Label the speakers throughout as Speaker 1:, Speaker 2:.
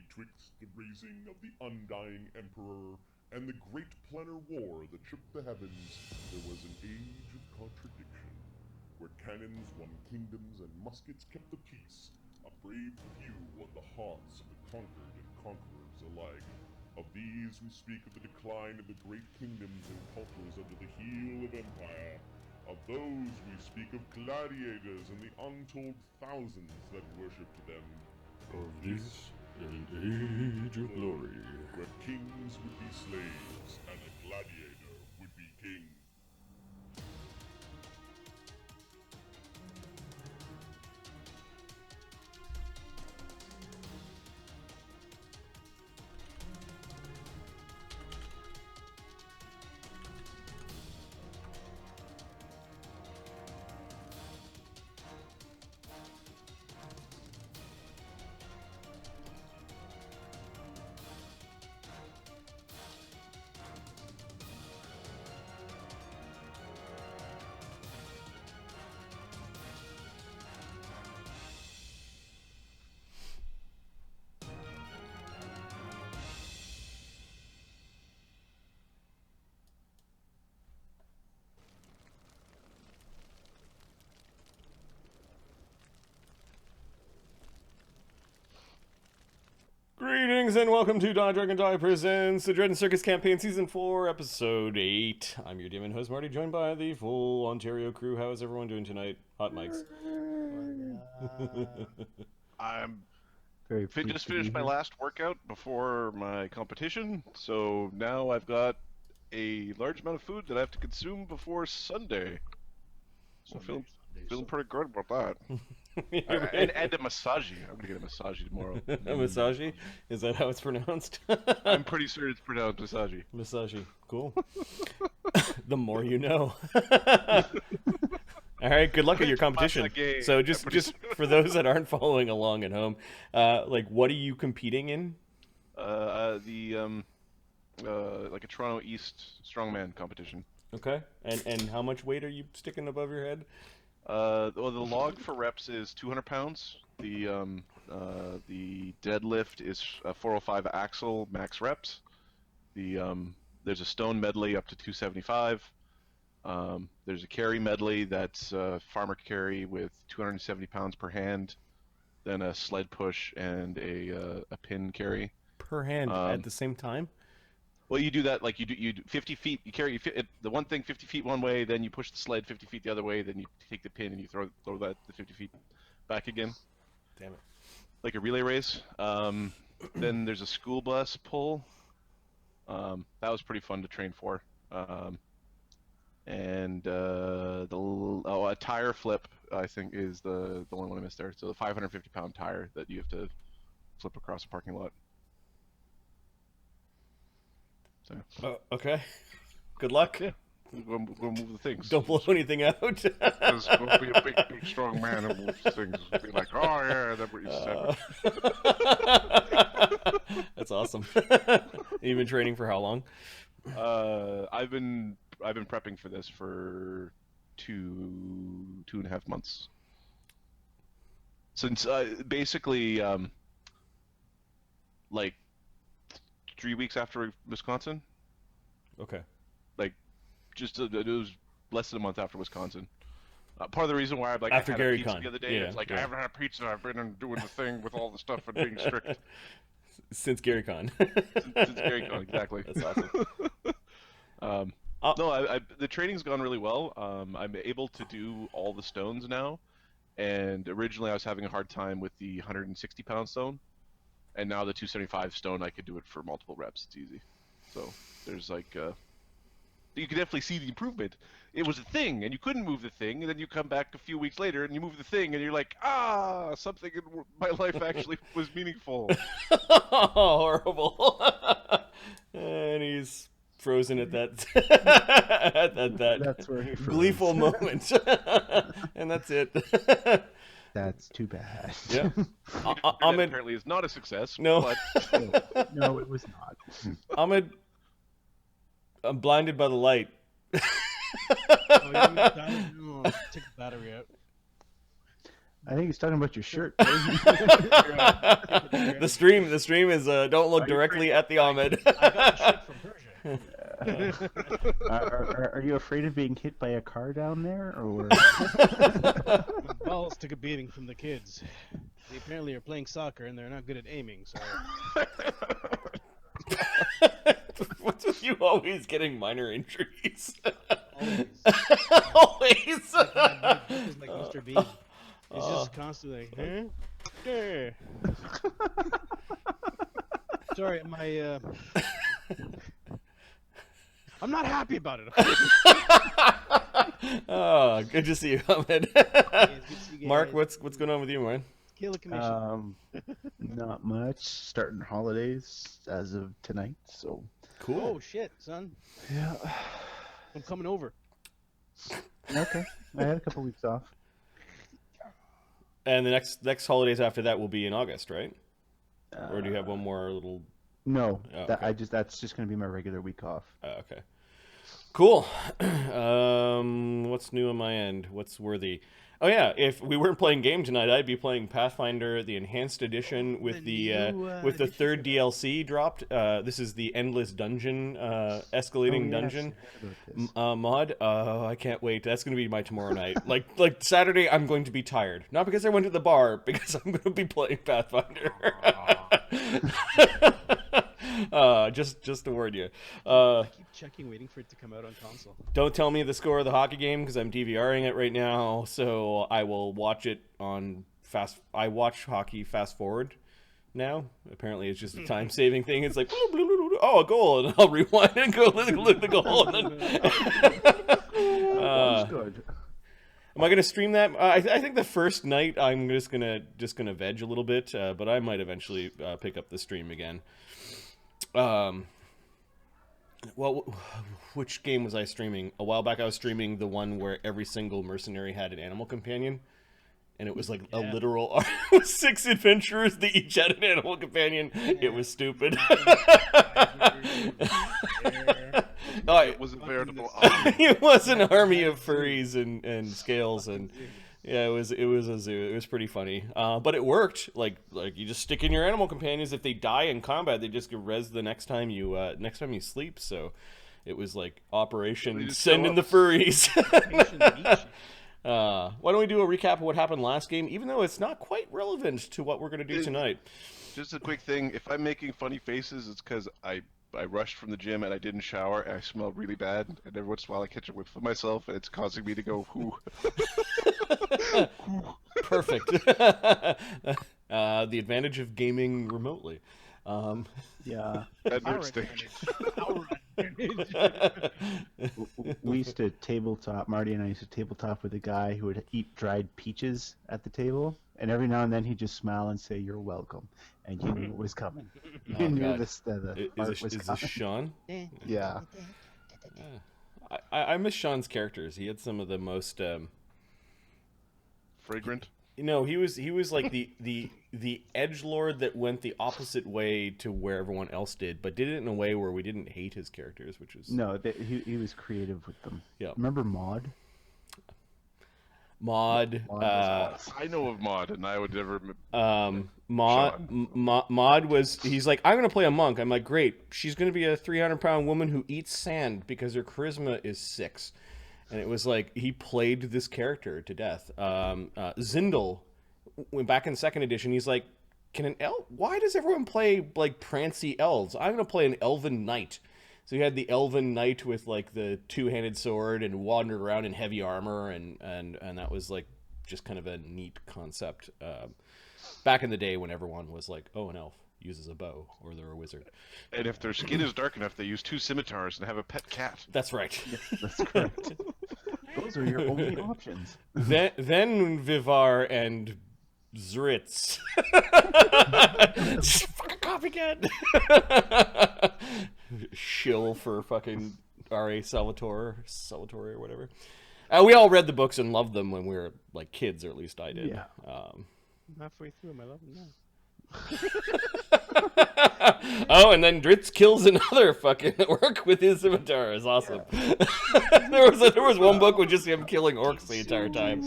Speaker 1: betwixt the raising of the undying emperor and the great planar war that shook the heavens, there was an age of contradiction, where cannons won kingdoms and muskets kept the peace. A brave few won the hearts of the conquered and conquerors alike. Of these we speak of the decline of the great kingdoms and cultures under the heel of empire. Of those we speak of gladiators and the untold thousands that worshipped them.
Speaker 2: Of this an age of glory.
Speaker 1: Where kings would be slaves and a gladiator would be king.
Speaker 2: Greetings and welcome to Die Dragon Die Presents the Dread and Circus Campaign Season 4, Episode 8. I'm your demon host, Marty, joined by the full Ontario crew. How is everyone doing tonight? Hot mics.
Speaker 3: I'm just finished my last workout before my competition, so now I've got a large amount of food that I have to consume before Sunday. So feeling pretty good about that. And a massage. I'm gonna get a massage tomorrow.
Speaker 2: A massage? Is that how it's pronounced?
Speaker 3: I'm pretty sure it's pronounced massage.
Speaker 2: Massage. Cool. The more you know. All right, good luck at your competition. So just for those that aren't following along at home, what are you competing in?
Speaker 3: Like a Toronto East strongman competition.
Speaker 2: Okay. And how much weight are you sticking above your head?
Speaker 3: Well, the log for reps is 200 pounds. The deadlift is 405 axle max reps. There's a stone medley up to 275. There's a carry medley that's farmer carry with 270 pounds per hand. Then a sled push and a pin carry
Speaker 2: per hand at the same time.
Speaker 3: Well, you do that like you do 50 feet. You carry the one thing 50 feet one way, then you push the sled 50 feet the other way, then you take the pin and you throw that the 50 feet back again.
Speaker 2: Damn it!
Speaker 3: Like a relay race. Then there's a school bus pull. That was pretty fun to train for. And a tire flip I think is the one I missed there. So the 550-pound tire that you have to flip across a parking lot. So.
Speaker 2: Okay. Good luck.
Speaker 3: Yeah. We'll move the things.
Speaker 2: Don't blow anything out.
Speaker 3: We'll be a big, strong man and move things. We'll be like, oh yeah, that's what you said.
Speaker 2: That's awesome. You've been training for how long?
Speaker 3: I've been prepping for this for two and a half months. Since basically like 3 weeks after Wisconsin.
Speaker 2: Okay.
Speaker 3: Like, it was less than a month after Wisconsin. Part of the reason why I
Speaker 2: after
Speaker 3: had
Speaker 2: Gary
Speaker 3: a pizza
Speaker 2: Con.
Speaker 3: the other day, it's like I haven't had a pizza. I've been doing the thing with all the stuff and being strict
Speaker 2: since Gary Con.
Speaker 3: since Gary Con, exactly.
Speaker 2: That's awesome.
Speaker 3: No, the training's gone really well. I'm able to do all the stones now, and originally I was having a hard time with the 160-pound stone. And now the 275 stone, I could do it for multiple reps. It's easy. So there's like, you can definitely see the improvement. It was a thing, and you couldn't move the thing, and then you come back a few weeks later, and you move the thing, and you're like, something in my life actually was meaningful.
Speaker 2: Horrible. And he's frozen at that
Speaker 4: That's where he froze.
Speaker 2: Gleeful moment. And that's it.
Speaker 4: That's too bad.
Speaker 2: Yeah.
Speaker 3: Ahmed apparently is not a success.
Speaker 2: No.
Speaker 3: But...
Speaker 4: No, it was not.
Speaker 2: Ahmed, I'm blinded by the light.
Speaker 5: Take the battery out.
Speaker 4: I think he's talking about your shirt.
Speaker 2: The stream is don't look directly at the Ahmed.
Speaker 5: I got the shit from Persia.
Speaker 4: Are you afraid of being hit by a car down there, or?
Speaker 5: My balls took a beating from the kids. They apparently are playing soccer and they're not good at aiming, so.
Speaker 2: What's with you always getting minor injuries?
Speaker 5: Always.
Speaker 2: Always.
Speaker 5: Like Mr. Bean. He's just constantly like, huh? Sorry, my I'm not happy about it.
Speaker 2: Oh, good to see you, Ahmed. Mark, what's going on with you, man?
Speaker 5: Kill a commission.
Speaker 4: Not much. Starting holidays as of tonight, so.
Speaker 2: Cool.
Speaker 5: Oh shit, son.
Speaker 4: Yeah.
Speaker 5: I'm coming over.
Speaker 4: Okay. I had a couple weeks off.
Speaker 2: And the next holidays after that will be in August, right? Or do you have one more little?
Speaker 4: No,
Speaker 2: Oh, okay.
Speaker 4: that's just gonna be my regular week off.
Speaker 2: Okay. Cool. What's new on my end? What's worthy? Oh yeah, if we weren't playing game tonight, I'd be playing Pathfinder, the enhanced edition with the third DLC dropped. This is the endless dungeon, escalating dungeon mod. I can't wait. That's going to be my tomorrow night. Like Saturday, I'm going to be tired, not because I went to the bar, because I'm going to be playing Pathfinder. Just to warn you.
Speaker 5: I keep checking, waiting for it to come out on console.
Speaker 2: Don't tell me the score of the hockey game because I'm DVRing it right now. So I will watch it on fast. I watch hockey fast forward now. Apparently, it's just a time saving thing. It's like oh, a goal, and I'll rewind and go look at the goal. And then,
Speaker 4: Good.
Speaker 2: am I gonna stream that? I think the first night I'm just gonna veg a little bit, but I might eventually pick up the stream again. Well, which game was I streaming? A while back I was streaming the one where every single mercenary had an animal companion. And it was like a literal 6 adventurers that each had an animal companion. It was stupid.
Speaker 3: It was a veritable army.
Speaker 2: It was an army of furries and scales, and yeah, it was a zoo. It was pretty funny, but it worked. Like you just stick in your animal companions. If they die in combat, they just get res the next time you sleep. So it was like Operation Send in the Furries. Why don't we do a recap of what happened last game, even though it's not quite relevant to what we're going to do tonight.
Speaker 3: Just a quick thing. If I'm making funny faces, it's because I rushed from the gym and I didn't shower and I smell really bad. And every once in a while I catch a whiff of myself and it's causing me to go, whoo.
Speaker 2: Perfect. The advantage of gaming remotely.
Speaker 4: Yeah.
Speaker 3: That nerd stage.
Speaker 4: We used to tabletop. Marty and I used to tabletop with a guy who would eat dried peaches at the table, and every now and then he'd just smile and say, "You're welcome," and you knew it was coming. You knew
Speaker 2: God.
Speaker 4: the art was
Speaker 2: Is
Speaker 4: coming.
Speaker 2: this Sean?
Speaker 4: Yeah.
Speaker 2: I miss Sean's characters. He had some of the most
Speaker 3: Fragrant.
Speaker 2: No, he was like the edgelord that went the opposite way to where everyone else did, but did it in a way where we didn't hate his characters, which was
Speaker 4: he was creative with them.
Speaker 2: Yeah.
Speaker 4: Remember Maud?
Speaker 2: Maud.
Speaker 3: I know of Maud, and I would never.
Speaker 2: Maud was. He's like, I'm gonna play a monk. I'm like, great. She's gonna be a 300-pound woman who eats sand because her charisma is 6. And it was like he played this character to death. Zindel, when back in 2nd edition, he's like, "Can an elf? Why does everyone play like prancy elves? I'm gonna play an elven knight." So he had the elven knight with like the 2-handed sword and wandered around in heavy armor, and that was like just kind of a neat concept. Back in the day when everyone was like, "Oh, an elf uses a bow," or they're a wizard.
Speaker 3: And if their skin is dark enough, they use 2 scimitars and have a pet cat.
Speaker 2: That's right.
Speaker 4: Yes, that's correct. Those are your only options.
Speaker 2: Then Vivar and Zritz. Fucking copycat. Shill for fucking R.A. Salvatore or whatever. We all read the books and loved them when we were like kids, or at least I did.
Speaker 4: Yeah.
Speaker 5: I'm halfway through them. I love them now.
Speaker 2: Oh, and then Dritz kills another fucking orc with his scimitar. It's awesome. there was one book with just him killing orcs the entire time.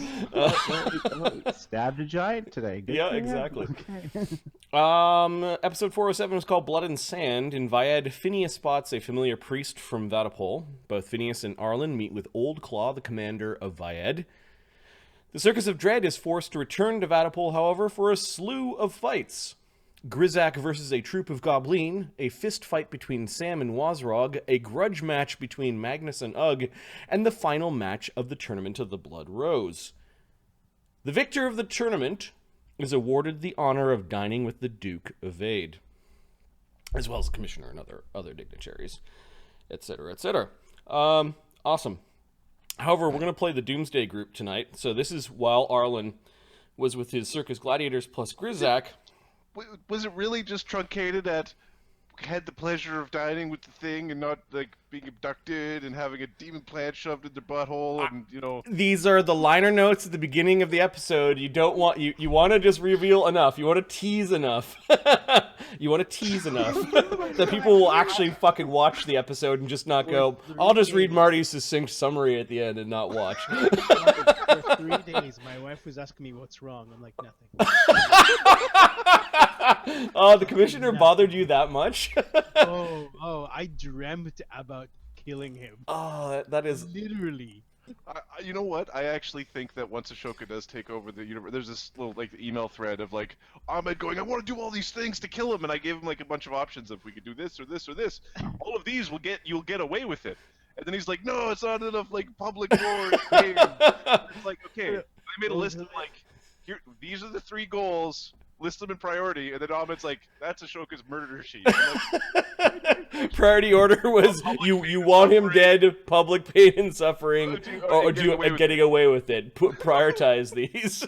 Speaker 4: Stabbed a giant today. Good
Speaker 2: Yeah,
Speaker 4: for him.
Speaker 2: exactly.
Speaker 4: Okay.
Speaker 2: Episode 407 was called Blood and Sand. In Viad, Phineas spots a familiar priest from Vatapol. Both Phineas and Arlen meet with Old Claw, the commander of Viad. The Circus of Dread is forced to return to Vatapol, however, for a slew of fights. Grizak versus a troop of Goblin, a fist fight between Sam and Wazrog, a grudge match between Magnus and Ugg, and the final match of the Tournament of the Blood Rose. The victor of the tournament is awarded the honor of dining with the Duke of Vade, as well as the Commissioner and other dignitaries, etc., etc. Awesome. However, we're going to play the Doomsday group tonight, so this is while Arlen was with his Circus Gladiators plus Grizak.
Speaker 3: Was it really just truncated at had the pleasure of dining with the thing and not like being abducted and having a demon plant shoved in their butthole and
Speaker 2: These are the liner notes at the beginning of the episode. You don't want you want to just reveal enough. You want to tease enough. You want to tease enough that people will actually fucking watch the episode and just not go, I'll just read Marty's succinct summary at the end and not watch.
Speaker 5: For 3 days, my wife was asking me what's wrong. I'm like, nothing.
Speaker 2: Oh, the Commissioner bothered you that much?
Speaker 5: Oh, I dreamt about killing him.
Speaker 2: Oh, that is...
Speaker 5: Literally.
Speaker 3: You know what? I actually think that once Ashoka does take over the universe, there's this little like email thread of like Ahmed going, I want to do all these things to kill him, and I gave him like a bunch of options of we could do this or this or this. All of these you'll get away with it. And then he's like, no, it's not enough like public war. It's like, okay, I made a list of like, here, these are the 3 goals. List them in priority, and then Ahmed's like, "That's Ashoka's murder sheet." Like,
Speaker 2: priority order was you want him dead, public pain and suffering, or getting away with it. Prioritize these.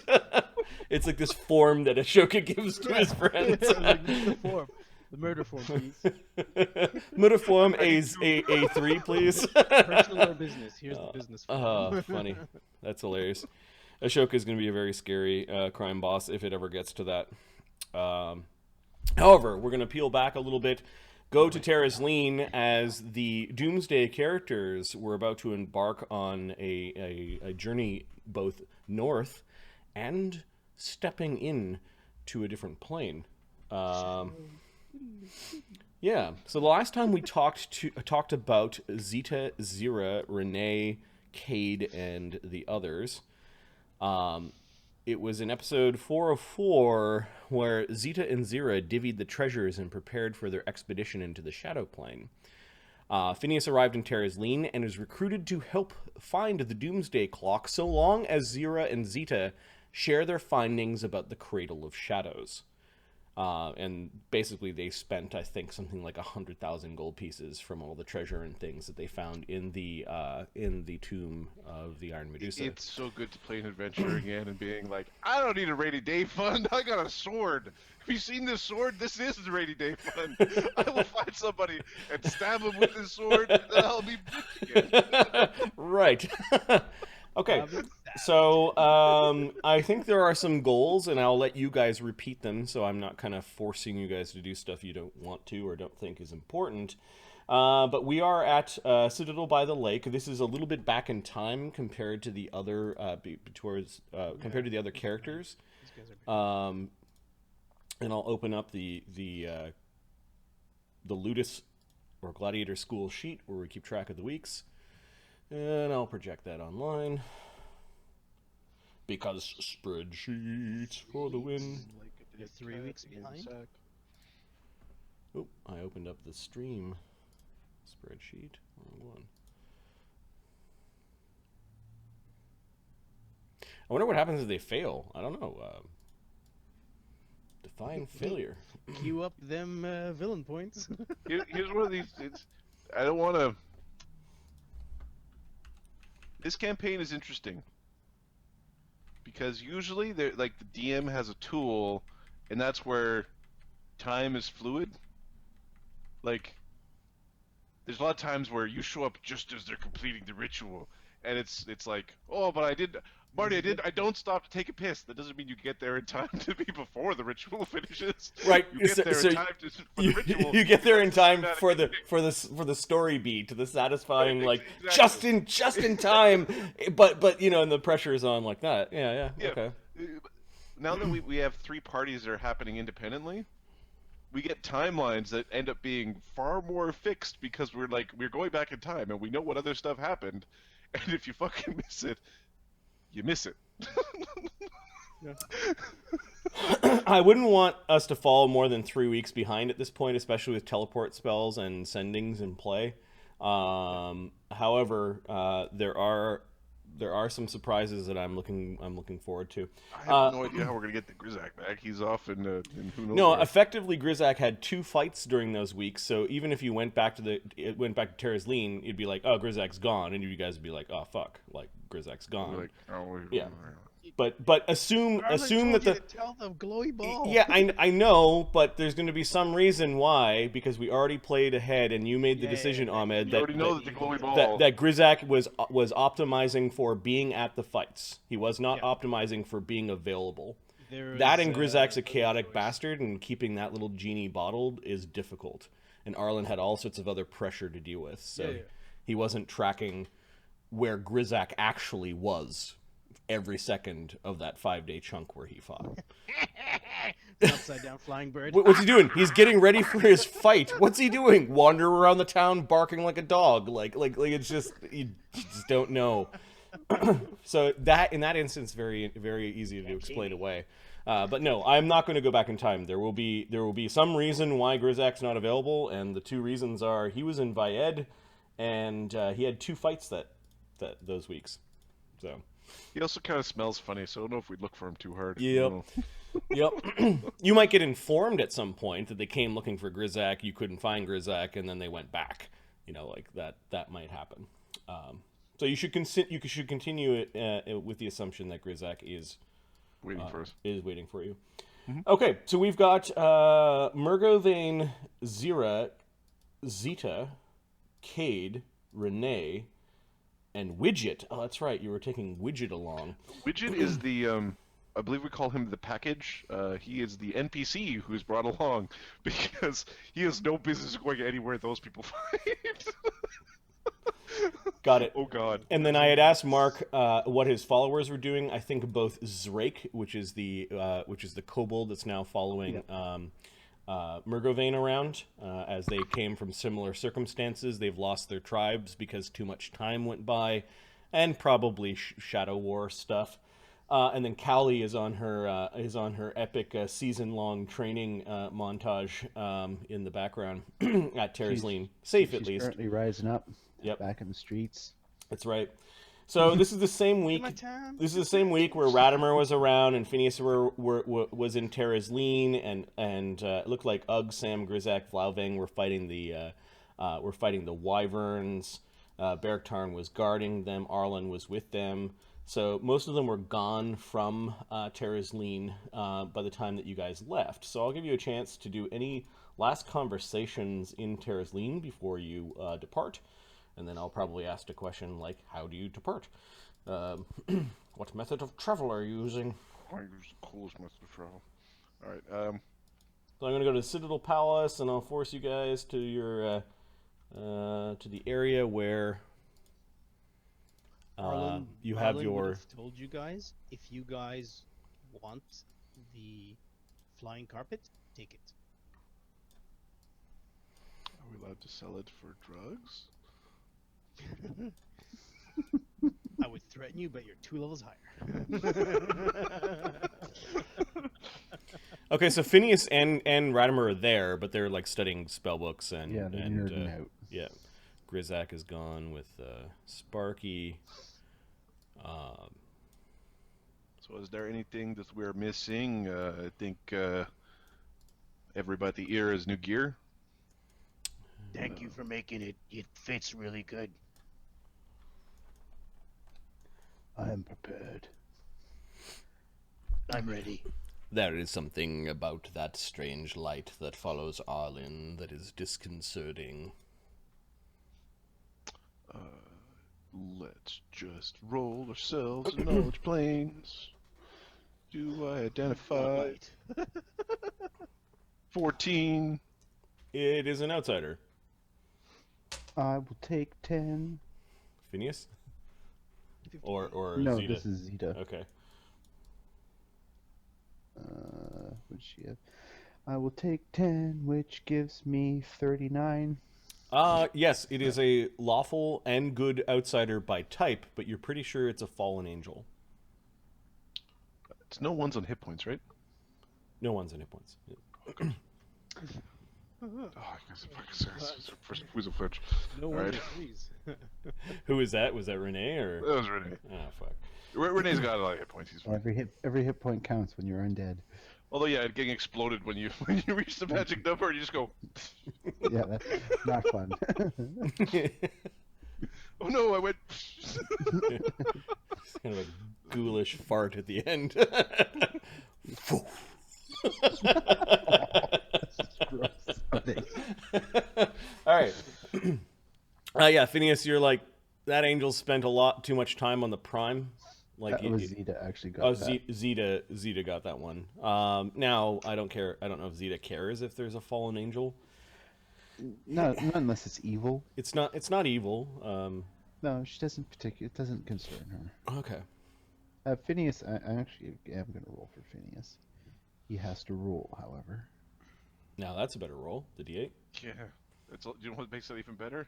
Speaker 2: It's like this form that Ashoka gives to his friends.
Speaker 5: The murder form, please.
Speaker 2: Murder form A3, please.
Speaker 5: Personal or business? Here's the business form.
Speaker 2: Oh, funny. That's hilarious. Ashoka is going to be a very scary crime boss if it ever gets to that. However, we're going to peel back a little bit, go to Terra's Lean as the Doomsday characters were about to embark on a journey both north and stepping in to a different plane. Yeah, so the last time we talked about Zeta, Zyra, Renee, Cade, and the others. It was in episode 404 where Zeta and Zyra divvied the treasures and prepared for their expedition into the Shadow Plane. Phineas arrived in Terra's Lean and is recruited to help find the Doomsday Clock so long as Zyra and Zeta share their findings about the Cradle of Shadows. And basically they spent, I think, something like 100,000 gold pieces from all the treasure and things that they found in the tomb of the Iron Medusa.
Speaker 3: It's so good to play an adventure again and being like, I don't need a rainy day fund. I got a sword. Have you seen this sword? This is the rainy day fund. I will find somebody and stab him with this sword, and then I'll be rich again.
Speaker 2: Right. Okay, so I think there are some goals, and I'll let you guys repeat them, so I'm not kind of forcing you guys to do stuff you don't want to or don't think is important. But we are at Citadel by the Lake. This is a little bit back in time compared to the other compared to the other characters. And I'll open up the Ludus or Gladiator School sheet where we keep track of the weeks. And I'll project that online. Because spreadsheets for the win.
Speaker 5: You're 3 weeks behind.
Speaker 2: Oh, I opened up the stream spreadsheet. Wrong one. I wonder what happens if they fail. I don't know. Define failure.
Speaker 5: Queue up them villain points.
Speaker 3: Here's one of these. I don't want to. This campaign is interesting because usually the DM has a tool, and that's where time is fluid. Like, there's a lot of times where you show up just as they're completing the ritual, and it's like, oh, but Marty, I don't stop to take a piss. That doesn't mean you get there in time to be before the ritual finishes.
Speaker 2: Right.
Speaker 3: You get there in time for the ritual.
Speaker 2: You get there in time for the story beat, to the satisfying
Speaker 3: Exactly.
Speaker 2: just in time, but and the pressure is on like that. Yeah. Okay.
Speaker 3: Now that we have 3 parties that are happening independently, we get timelines that end up being far more fixed because we're going back in time and we know what other stuff happened, and if you fucking miss it, you miss it.
Speaker 2: I wouldn't want us to fall more than 3 weeks behind at this point, especially with teleport spells and sendings in play. However, there are some surprises that I'm looking forward to.
Speaker 3: I have no idea how we're gonna get the Grizak back. He's off in who knows.
Speaker 2: No,
Speaker 3: where.
Speaker 2: effectively, Grizak had 2 fights during those weeks. So even if you went back to Terra's Lean, you'd be like, "Oh, Grizak's gone," and you guys would be like, "Oh, fuck, like Grizak's gone."
Speaker 3: Like, oh,
Speaker 2: Yeah. But assume that the
Speaker 5: tell the glowy ball.
Speaker 2: yeah, I know, but there's going to be some reason why, because we already played ahead and you made the decision, Ahmed,
Speaker 3: You already know that the glowy ball.
Speaker 2: that Grizak was optimizing for being at the fights. He was not optimizing for being available. That and Grizak's a chaotic bastard, and keeping that little genie bottled is difficult. And Arlen had all sorts of other pressure to deal with, so he wasn't tracking where Grizak actually was every second of that 5-day chunk where he fought.
Speaker 5: Upside down flying bird.
Speaker 2: What's he doing? He's getting ready for his fight. What's he doing? Wander around the town barking like a dog. Like it's just, you just don't know. So that, in that instance, very, very easy to explain away. But no, I'm not going to go back in time. There will be some reason why Grizak's not available, and the 2 reasons are he was in Vyed, and he had 2 fights those weeks. So.
Speaker 3: He also kind of smells funny, so I don't know if we'd look for him too hard.
Speaker 2: Yep. You might get informed at some point that they came looking for Grizak, you couldn't find Grizak, and then they went back. Like that might happen. So you should continue it with the assumption that Grizak is
Speaker 3: waiting for us.
Speaker 2: Is waiting for you. Mm-hmm. Okay, so we've got Murgovane, Zyra, Zeta, Cade, Renee, and Widget. Oh, that's right. You were taking Widget along.
Speaker 3: Widget is the, I believe we call him the package. He is the NPC who's brought along because he has no business going anywhere those people fight.
Speaker 2: Got it.
Speaker 3: Oh, God.
Speaker 2: And then I had asked Mark what his followers were doing. I think both Zrake, which is the kobold that's now following Murgovane around, as they came from similar circumstances. They've lost their tribes because too much time went by, and probably Shadow War stuff. And then Callie is on her epic season-long training montage in the background at Terra's Lean, safe at least.
Speaker 4: She's currently rising up.
Speaker 2: Yep.
Speaker 4: Back in the streets.
Speaker 2: That's right. So this is the same week. This is the same week where Radimer was around and Phineas was in Terra's Lean, and it looked like Ugg, Sam, Grizak, Vlauveng were fighting the Wyverns. Bergtarn was guarding them. Arlen was with them. So most of them were gone from Terra's Lean by the time that you guys left. So I'll give you a chance to do any last conversations in Terra's Lean before you depart. And then I'll probably ask a question like, how do you depart? What method of travel are you using?
Speaker 3: I use the coolest method of travel. All right.
Speaker 2: So I'm going to go to the Citadel Palace, and I'll force you guys to your to the area where you have
Speaker 5: Arlen
Speaker 2: your.
Speaker 5: would have told you guys, if you guys want the flying carpet, take it.
Speaker 3: Are we allowed to sell it for drugs?
Speaker 5: I would threaten you, but you're 2 levels higher.
Speaker 2: Okay, so Phineas and Radimer are there, but they're like studying spellbooks and
Speaker 4: Yeah, they're nerding out.
Speaker 2: Yeah, Grizak is gone with Sparky.
Speaker 3: So is there anything that we're missing? I think everybody here is new gear.
Speaker 6: Thank you for making it. It fits really good.
Speaker 4: I am prepared.
Speaker 6: I'm ready.
Speaker 2: There is something about that strange light that follows Arlen that is disconcerting.
Speaker 3: Let's just roll ourselves in knowledge planes. Do I identify?
Speaker 5: Right.
Speaker 3: 14.
Speaker 2: It is an outsider.
Speaker 4: I will take 10.
Speaker 2: Phineas? Or
Speaker 4: No,
Speaker 2: Zeta?
Speaker 4: this is Zeta.
Speaker 2: Okay.
Speaker 4: What does she have? I will take 10, which gives me 39.
Speaker 2: Yes, it is a lawful and good outsider by type, but you're pretty sure it's a fallen angel.
Speaker 3: It's no ones on hit points, right?
Speaker 2: No one's in hit points.
Speaker 3: Oh, I guess who's a fetch?
Speaker 5: No
Speaker 3: All
Speaker 5: wonder
Speaker 3: right.
Speaker 5: freeze.
Speaker 2: Who is that? Was that Renee or?
Speaker 3: That was Renee.
Speaker 2: Oh fuck.
Speaker 3: Renee's got a lot of hit points. He's fine.
Speaker 4: Every hit point counts when you're undead.
Speaker 3: Although, yeah, getting exploded when you reach the magic number, and you just go,
Speaker 4: Yeah, that's not fun.
Speaker 3: oh no, I went.
Speaker 2: It's kind of a ghoulish fart at the end. All right. Yeah, Phineas, you're like that. Angel spent a lot too much time on the prime. Like
Speaker 4: That was Zeta actually got
Speaker 2: oh,
Speaker 4: that.
Speaker 2: Zeta got that one. Now I don't care. I don't know if Zeta cares if there's a fallen angel.
Speaker 4: No, not unless it's evil.
Speaker 2: It's not evil.
Speaker 4: No, she doesn't it doesn't concern her.
Speaker 2: Okay.
Speaker 4: Phineas, I actually am going to roll for Phineas. He has to roll, however.
Speaker 2: Now that's a better roll. The D8.
Speaker 3: Yeah. Do you know what makes that even better?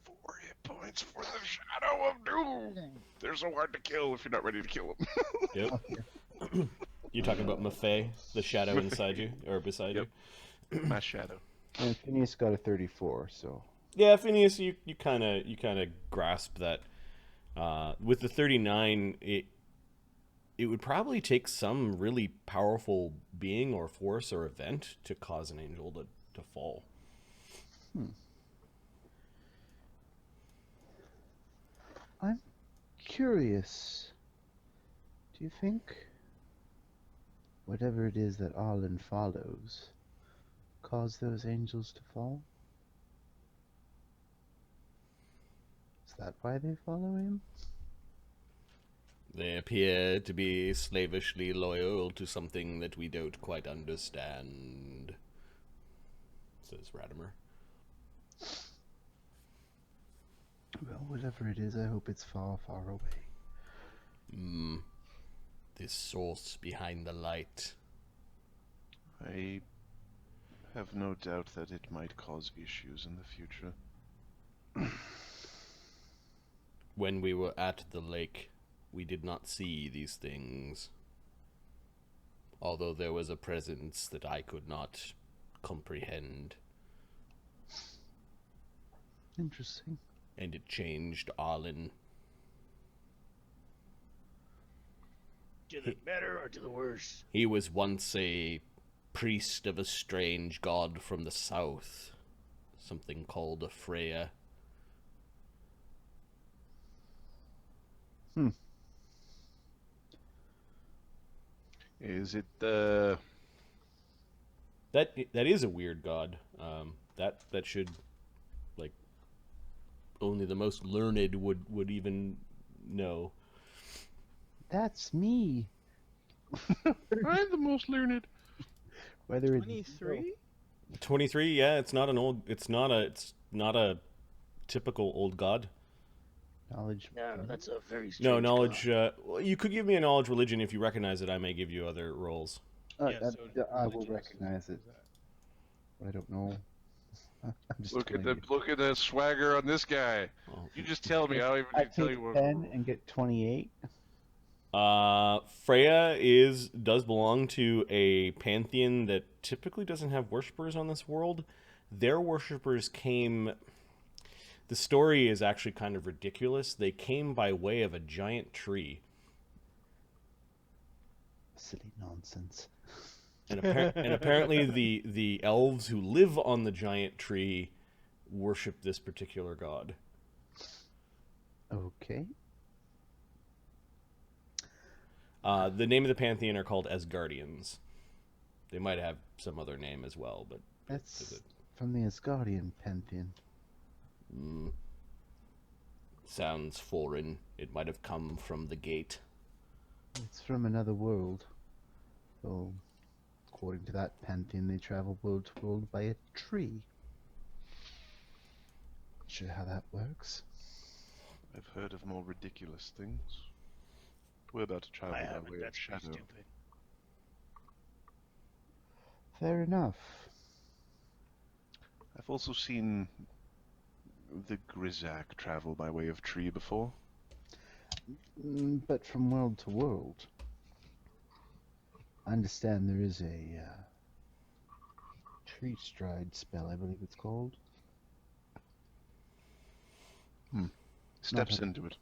Speaker 3: 4 hit points for the Shadow of Doom. They're so hard to kill if you're not ready to kill them.
Speaker 2: Yep. You're talking about Maffei, the shadow inside you or beside
Speaker 3: Yep. My shadow.
Speaker 4: And Phineas got a 34, so...
Speaker 2: Yeah, Phineas, you kind of grasp that. With the 39, it would probably take some really powerful being or force or event to cause an angel to fall.
Speaker 4: I'm curious. Do you think whatever it is that Arlen follows caused those angels to fall? Is that why they follow him?
Speaker 2: They appear to be slavishly loyal to something that we don't quite understand, says Radimer.
Speaker 4: Well, whatever it is, I hope it's far, far away.
Speaker 2: This source behind the light.
Speaker 3: I have no doubt that it might cause issues in the future.
Speaker 2: When we were at the lake, we did not see these things. Although there was a presence that I could not comprehend.
Speaker 4: Interesting.
Speaker 2: And it changed Arlen.
Speaker 6: To the better or to the worse?
Speaker 2: He was once a priest of a strange god from the south. Something called a Freya.
Speaker 3: Is it the...
Speaker 2: That is a weird god. That should, like, only the most learned would even know.
Speaker 4: That's me.
Speaker 3: I'm the most learned.
Speaker 4: Whether it's
Speaker 5: 23?
Speaker 2: 23, yeah, it's not a typical old god.
Speaker 4: knowledge.
Speaker 6: No, that's a very strange
Speaker 2: No, knowledge,
Speaker 6: god.
Speaker 2: well, you could give me a knowledge religion if you recognize it. I may give you other rolls.
Speaker 5: Yeah, so
Speaker 4: I will
Speaker 5: religious.
Speaker 4: recognize it. I don't know. I'm just
Speaker 3: Look at
Speaker 4: telling
Speaker 3: the swagger on this guy.
Speaker 2: Oh.
Speaker 3: You just tell me. I don't even
Speaker 4: I
Speaker 3: need to tell
Speaker 4: take
Speaker 3: you what.
Speaker 4: 10 and get 28.
Speaker 2: Freya does belong to a pantheon that typically doesn't have worshippers on this world. Their worshippers came... The story is actually kind of ridiculous. They came by way of a giant tree.
Speaker 4: Silly nonsense.
Speaker 2: And apparently the elves who live on the giant tree worship this particular god.
Speaker 4: Okay.
Speaker 2: The name of the pantheon are called Asgardians. They might have some other name as well, but
Speaker 4: That's from the Asgardian pantheon.
Speaker 2: sounds foreign. It might have come from the gate.
Speaker 4: It's from another world. So, according to that pantheon, they travel world to world by a tree. Not sure how that works.
Speaker 3: I've heard of more ridiculous things. We're about to travel
Speaker 6: I
Speaker 3: by
Speaker 6: haven't.
Speaker 3: way of
Speaker 6: That's pretty
Speaker 3: shadow.
Speaker 6: stupid.
Speaker 4: Fair enough.
Speaker 3: I've also seen the Grizzak travel by way of tree before.
Speaker 4: But from world to world. I understand there is a tree stride spell, I believe it's called.
Speaker 3: Steps
Speaker 4: Not a-
Speaker 3: into it.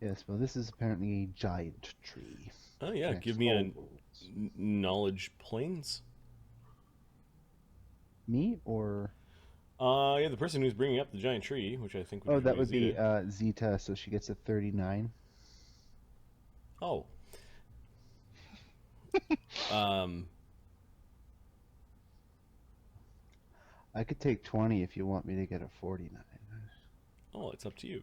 Speaker 4: Yes, well, this is apparently a giant tree.
Speaker 2: Oh yeah,
Speaker 4: Connects
Speaker 2: give me
Speaker 4: all
Speaker 2: a
Speaker 4: worlds.
Speaker 2: knowledge planes.
Speaker 4: Me or?
Speaker 2: Yeah, the person who's bringing up the giant tree, which I think would
Speaker 4: Oh,
Speaker 2: be
Speaker 4: that would be
Speaker 2: Zeta.
Speaker 4: Zeta, so she gets a 39.
Speaker 2: Oh. um.
Speaker 4: I could take 20 if you want me to get a 49.
Speaker 2: Oh, it's up to you.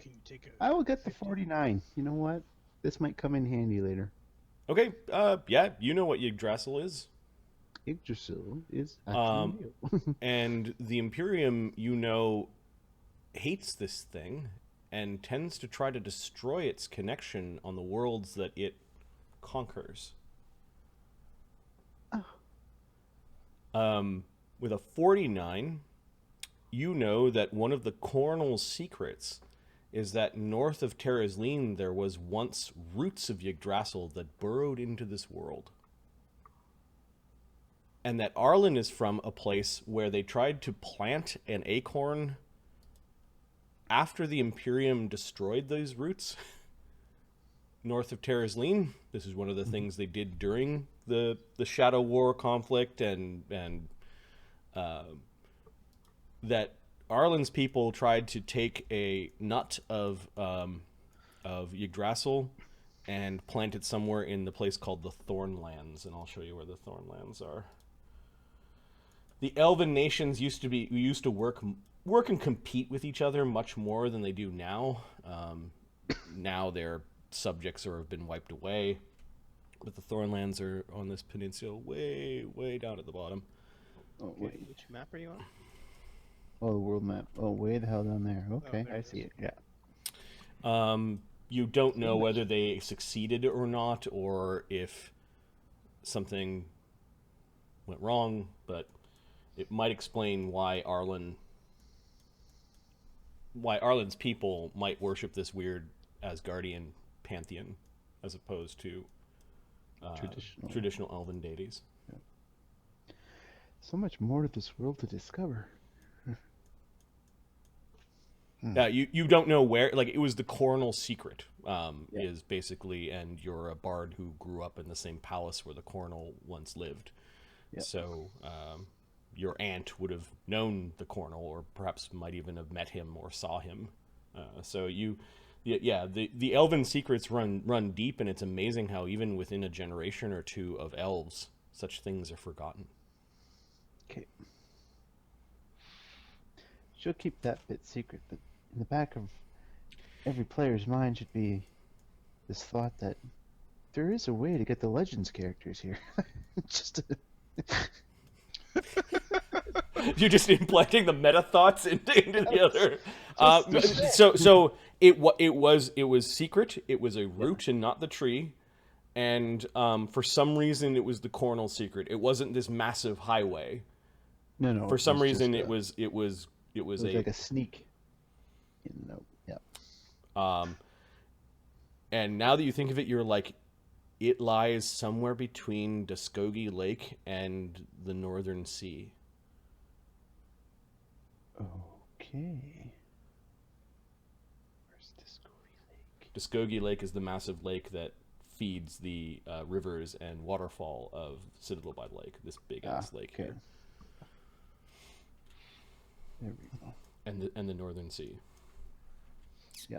Speaker 5: Can you take a?
Speaker 4: I will get the 49. You know what? This might come in handy later.
Speaker 2: Okay. Yeah, you know what Yggdrasil is.
Speaker 4: Yggdrasil is actually real.
Speaker 2: And the Imperium, you know, hates this thing and tends to try to destroy its connection on the worlds that it conquers. With a 49, you know that one of the coronal secrets is that north of Terrazline there was once roots of Yggdrasil that burrowed into this world. And that Arlen is from a place where they tried to plant an acorn after the Imperium destroyed those roots north of Terrazline. This is one of the things they did during the Shadow War conflict, and that Arlen's people tried to take a nut of Yggdrasil and plant it somewhere in the place called the Thornlands, and I'll show you where the Thornlands are. The Elven nations used to work and compete with each other much more than they do now. Now their subjects have been wiped away, but the Thornlands are on this peninsula way down at the bottom.
Speaker 4: Oh, wait.
Speaker 5: Which map are you on?
Speaker 4: Oh, the world map. Oh, way the hell down there. Okay,
Speaker 5: there
Speaker 4: I
Speaker 5: it
Speaker 4: see
Speaker 5: is.
Speaker 4: it. Yeah.
Speaker 2: You don't know whether they succeeded or not, or if something went wrong, but it might explain why Arlen's people might worship this weird Asgardian pantheon as opposed to traditional elven deities.
Speaker 4: So much more to this world to discover.
Speaker 2: You don't know where, like, it was the coronal secret, is basically, and you're a bard who grew up in the same palace where the coronal once lived.
Speaker 4: Yeah.
Speaker 2: So your aunt would have known the coronal, or perhaps might even have met him or saw him. The elven secrets run deep, and it's amazing how even within a generation or two of elves, such things are forgotten.
Speaker 4: Okay. She'll keep that bit secret, but in the back of every player's mind should be this thought that there is a way to get the Legends characters here. Just
Speaker 2: You're just implanting the meta thoughts into the other. So it was secret. It was a root and not the tree, and for some reason it was the coronal secret. It wasn't this massive highway.
Speaker 4: no.
Speaker 2: For some reason
Speaker 4: just,
Speaker 2: it was
Speaker 4: like a sneak. Yeah.
Speaker 2: And now that you think of it, you're like, it lies somewhere between Muskoge Lake and the Northern Sea.
Speaker 4: Okay. Where's Muskoge Lake?
Speaker 2: Muskoge Lake is the massive lake that feeds the rivers and waterfall of Citadel by the Lake. This big ass lake
Speaker 4: okay.
Speaker 2: here,
Speaker 4: There we go.
Speaker 2: and the Northern Sea.
Speaker 4: Yeah.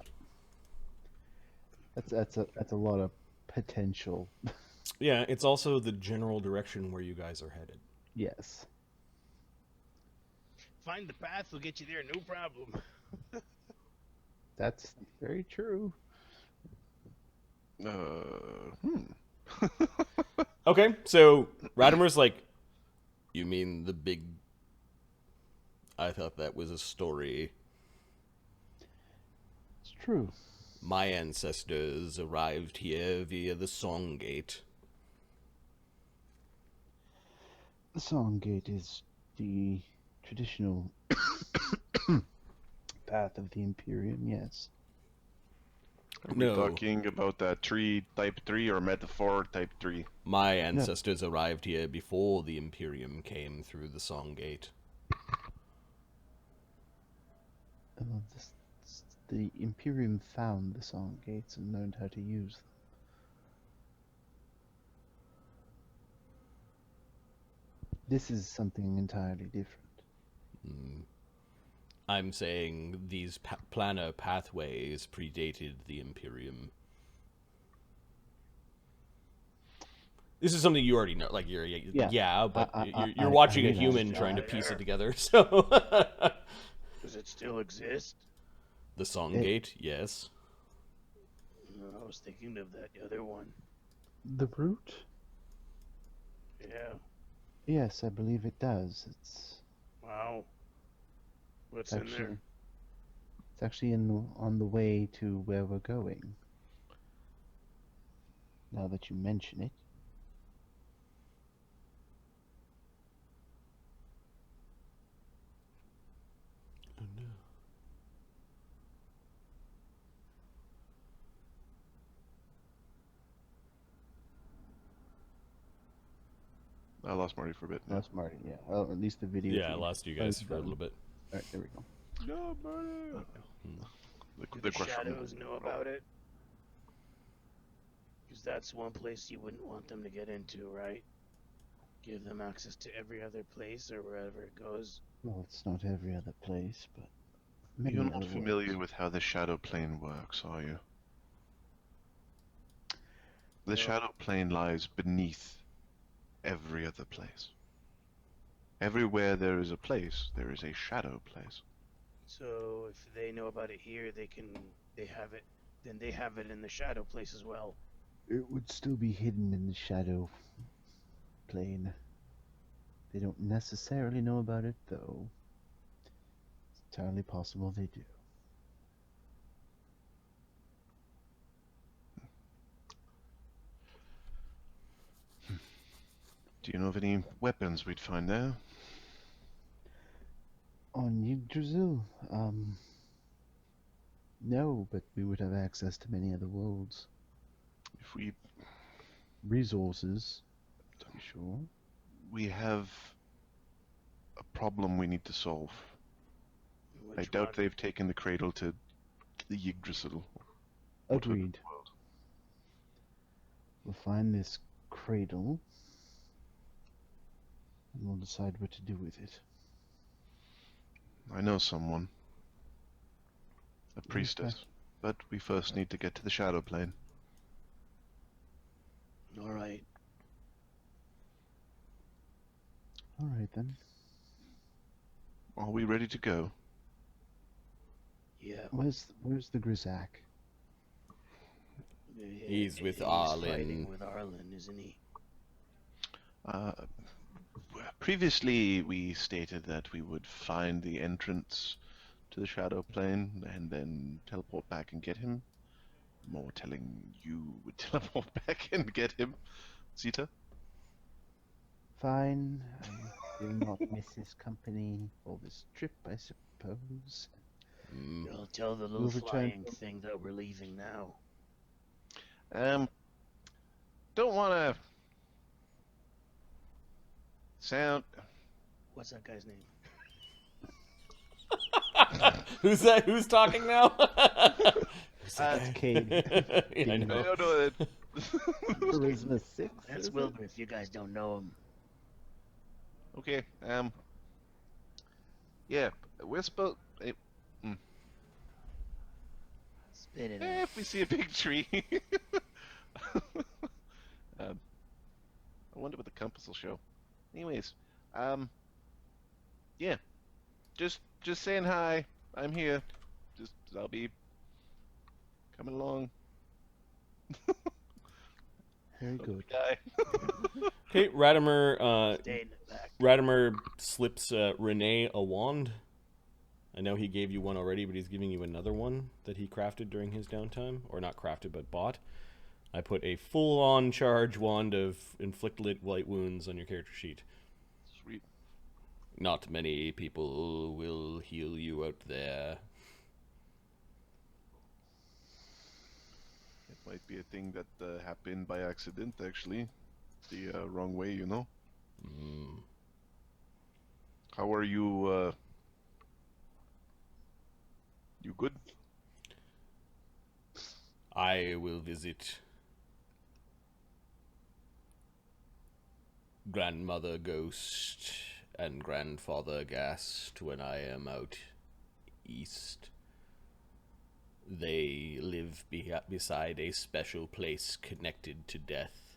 Speaker 4: That's a lot of potential.
Speaker 2: Yeah, it's also the general direction where you guys are headed.
Speaker 4: Yes.
Speaker 5: find the path will get you there, no problem.
Speaker 4: That's very true.
Speaker 2: Okay, so Radimer's like, you mean the big... I thought that was a story.
Speaker 4: It's true.
Speaker 2: My ancestors arrived here via the Song Gate.
Speaker 4: The Song Gate is the traditional path of the Imperium, yes.
Speaker 3: Are
Speaker 2: No.
Speaker 3: we talking about that tree type 3 or metaphor type 3?
Speaker 2: My ancestors arrived here before the Imperium came through the Song Gate.
Speaker 4: The Imperium found the Song Gates and learned how to use them. This is something entirely different.
Speaker 2: I'm saying these planar pathways predated the Imperium. This is something you already know. Like you're but you're watching a human trying to piece it together. So
Speaker 6: Does it still exist?
Speaker 2: the Song Gate, yes.
Speaker 6: No, I was thinking of that other one.
Speaker 4: The root?
Speaker 6: Yeah.
Speaker 4: Yes, I believe it does. It's
Speaker 6: Wow. What's in there?
Speaker 4: It's actually on the way to where we're going. Now that you mention it.
Speaker 2: Oh no.
Speaker 3: I lost Marty for a bit.
Speaker 4: Lost Marty, yeah. Well, at least the video.
Speaker 2: Yeah, I lost you guys for a little bit.
Speaker 4: Alright, there we go.
Speaker 3: No, Marty.
Speaker 6: Do the shadows know about it? Because that's one place you wouldn't want them to get into, right? Give them access to every other place or wherever it goes.
Speaker 4: Well, it's not every other place, but
Speaker 3: You're
Speaker 4: many
Speaker 3: not
Speaker 4: other
Speaker 3: familiar
Speaker 4: ones.
Speaker 3: with how the shadow plane works, are you? The
Speaker 6: No.
Speaker 3: shadow plane lies beneath every other place. Everywhere there is a place, there is a shadow place.
Speaker 6: So if they know about it here, they have it in the shadow place as well.
Speaker 4: It would still be hidden in the shadow plane. They don't necessarily know about it, though. It's entirely possible they do.
Speaker 3: Do you know of any weapons we'd find there?
Speaker 4: On Yggdrasil, no, but we would have access to many other worlds.
Speaker 3: If we
Speaker 4: Resources, to be sure.
Speaker 3: we have a problem we need to solve. I
Speaker 6: Which
Speaker 3: doubt
Speaker 6: one?
Speaker 3: they've taken the cradle to the Yggdrasil.
Speaker 4: Agreed. We'll find this cradle, and we'll decide what to do with it.
Speaker 3: I know someone. A priestess. But we first need to get to the shadow plane.
Speaker 6: All right.
Speaker 4: All right then.
Speaker 3: Are we ready to go?
Speaker 6: Yeah.
Speaker 4: Where's the Grizzak?
Speaker 2: He's with
Speaker 6: He's
Speaker 2: Arlen.
Speaker 6: fighting with Arlen, isn't he?
Speaker 3: Previously, we stated that we would find the entrance to the shadow plane and then teleport back and get him. More telling you would teleport back and get him, Zita.
Speaker 4: Fine. I will not miss his company for this trip, I suppose.
Speaker 6: I'll tell the little
Speaker 4: We'll return-
Speaker 6: flying thing that we're leaving now.
Speaker 3: Don't want to sound.
Speaker 6: What's that guy's name?
Speaker 2: Who's that? Who's talking now?
Speaker 4: That's Cade.
Speaker 2: I know.
Speaker 3: No.
Speaker 4: Charisma 6.
Speaker 6: That's
Speaker 4: is it?
Speaker 6: Wilbur, if you guys don't know him.
Speaker 3: Okay. Yeah, we're supposed.
Speaker 6: Spit it out.
Speaker 3: If we see a big tree. I wonder what the compass will show. Anyways, yeah. Just saying hi. I'm here. I'll be coming along.
Speaker 4: Very good.
Speaker 3: Guy.
Speaker 2: Okay, Radimer.
Speaker 6: Stay in the back.
Speaker 2: Radimer slips Renee a wand. I know he gave you one already, but he's giving you another one that he crafted during his downtime, or not crafted, but bought. I put a full-on charge wand of inflict light wounds on your character sheet.
Speaker 3: Sweet.
Speaker 2: Not many people will heal you out there.
Speaker 3: It might be a thing that happened by accident, actually. The wrong way, you know.
Speaker 2: Mm.
Speaker 3: How are you? You good?
Speaker 2: I will visit Grandmother Ghost and Grandfather Ghast when I am out east. They live beside a special place connected to death.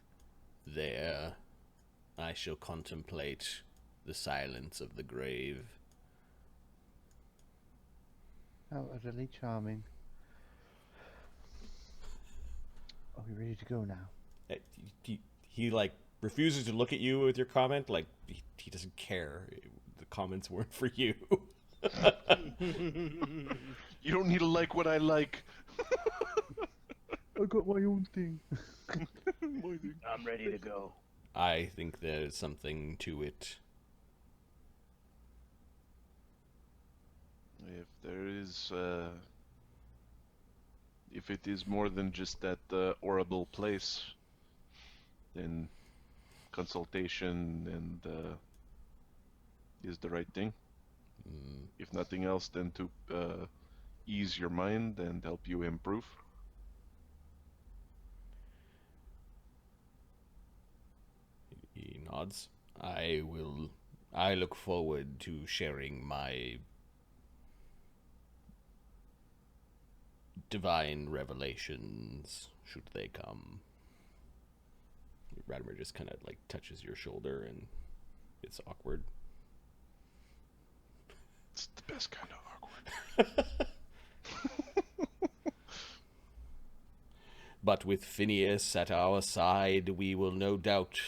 Speaker 2: There, I shall contemplate the silence of the grave.
Speaker 4: How utterly charming. Are we ready to go now?
Speaker 2: He like refuses to look at you with your comment. Like he doesn't care. The comments weren't for you.
Speaker 3: You don't need to like what I like.
Speaker 4: I got my own thing.
Speaker 6: I'm ready to go.
Speaker 2: I think there's something to it.
Speaker 3: If there is, if it is more than just that horrible place, then consultation and is the right thing.
Speaker 2: Mm.
Speaker 3: If nothing else, then to ease your mind and help you improve.
Speaker 2: He nods. I look forward to sharing my divine revelations, should they come. Radimer just kind of like touches your shoulder and it's awkward.
Speaker 3: It's the best kind of awkward.
Speaker 2: But with Phineas at our side, we will no doubt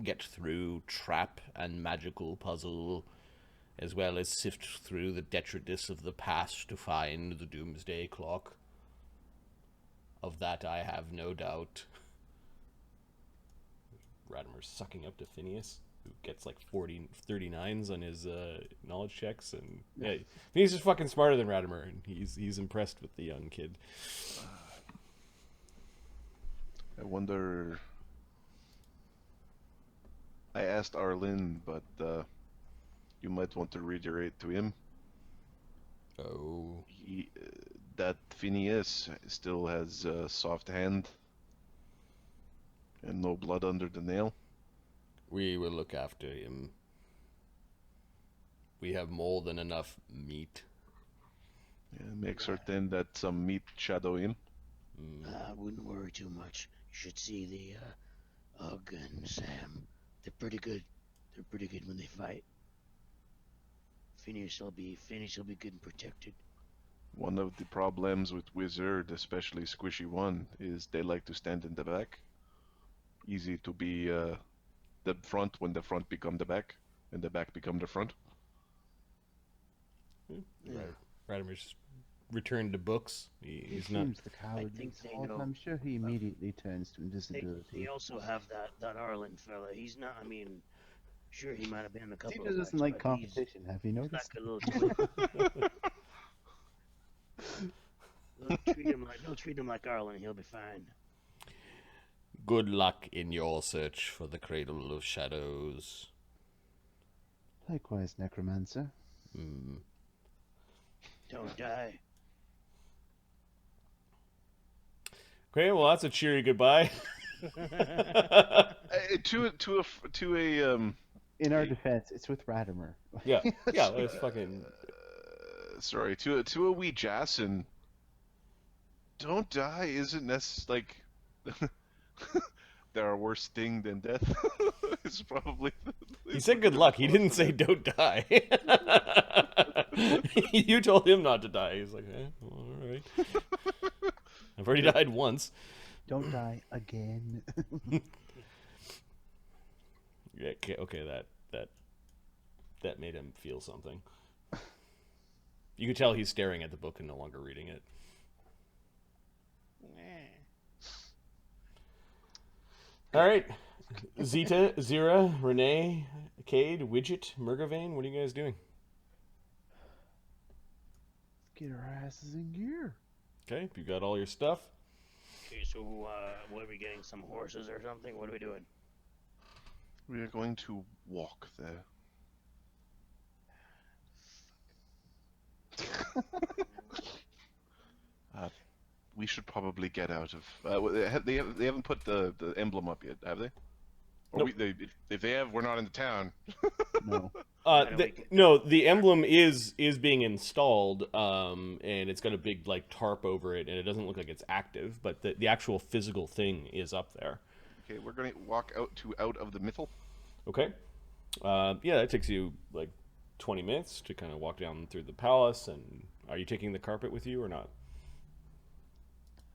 Speaker 2: get through trap and magical puzzle, as well as sift through the detritus of the past to find the doomsday clock. Of that I have no doubt. Radimer's sucking up to Phineas, who gets like 39s on his knowledge checks, and yeah, Phineas is fucking smarter than Radimer, and he's impressed with the young kid.
Speaker 3: I wonder. I asked Arlen, but you might want to reiterate to him.
Speaker 2: Oh.
Speaker 3: That Phineas still has a soft hand and no blood under the nail.
Speaker 2: We will look after him. We have more than enough meat.
Speaker 3: Yeah, make certain that some meat shadow him.
Speaker 6: I wouldn't worry too much. You should see the Ugg and Sam. They're pretty good. They're pretty good when they fight. Phineas will be good and protected.
Speaker 3: One of the problems with Wizard, especially Squishy One, is they like to stand in the back. Easy to be the front when the front become the back, and the back become the front.
Speaker 6: Yeah.
Speaker 2: Radimer's returned to books. He's not.
Speaker 4: Seems the coward.
Speaker 6: I think they
Speaker 4: fault.
Speaker 6: know.
Speaker 4: I'm sure he immediately turns to
Speaker 6: They
Speaker 4: invisibility.
Speaker 6: also have that Arlen fella. He's not. I mean, sure he might have been in a couple
Speaker 4: He
Speaker 6: of
Speaker 4: doesn't
Speaker 6: fights,
Speaker 4: like
Speaker 6: but he's
Speaker 4: competition. Have you
Speaker 6: like
Speaker 4: noticed?
Speaker 6: a little twin. Don't treat him like Arlen. He'll be fine.
Speaker 2: Good luck in your search for the Cradle of Shadows.
Speaker 4: Likewise, Necromancer.
Speaker 6: Don't die.
Speaker 2: Okay, well that's a cheery goodbye.
Speaker 4: In our defense, it's with Radimer.
Speaker 2: yeah, it's fucking.
Speaker 3: Sorry, to a wee Jason. Don't die isn't necessary. Like, there are worse sting than death. It's probably.
Speaker 2: He said good luck. He didn't say don't die. You told him not to die. He's like, all right. I've already died once.
Speaker 4: Don't die again.
Speaker 2: Yeah, okay, that made him feel something. You could tell he's staring at the book and no longer reading it. All right, Zita, Zyra, Renee, Cade, Widget, Murgovane, what are you guys doing?
Speaker 4: Get our asses in gear.
Speaker 2: Okay, you got all your stuff.
Speaker 6: Okay, so what are we getting? Some horses or something? What are we doing?
Speaker 3: We are going to walk there. We should probably get out of. They haven't put the emblem up yet, have they? Or
Speaker 2: Nope.
Speaker 3: if they have, we're not in the town.
Speaker 4: No.
Speaker 2: No, the emblem is being installed, and it's got a big like tarp over it, and it doesn't look like it's active, but the actual physical thing is up there.
Speaker 3: Okay, we're going to walk out of the mythal.
Speaker 2: Okay. Yeah, that takes you like 20 minutes to kind of walk down through the palace. And are you taking the carpet with you or not?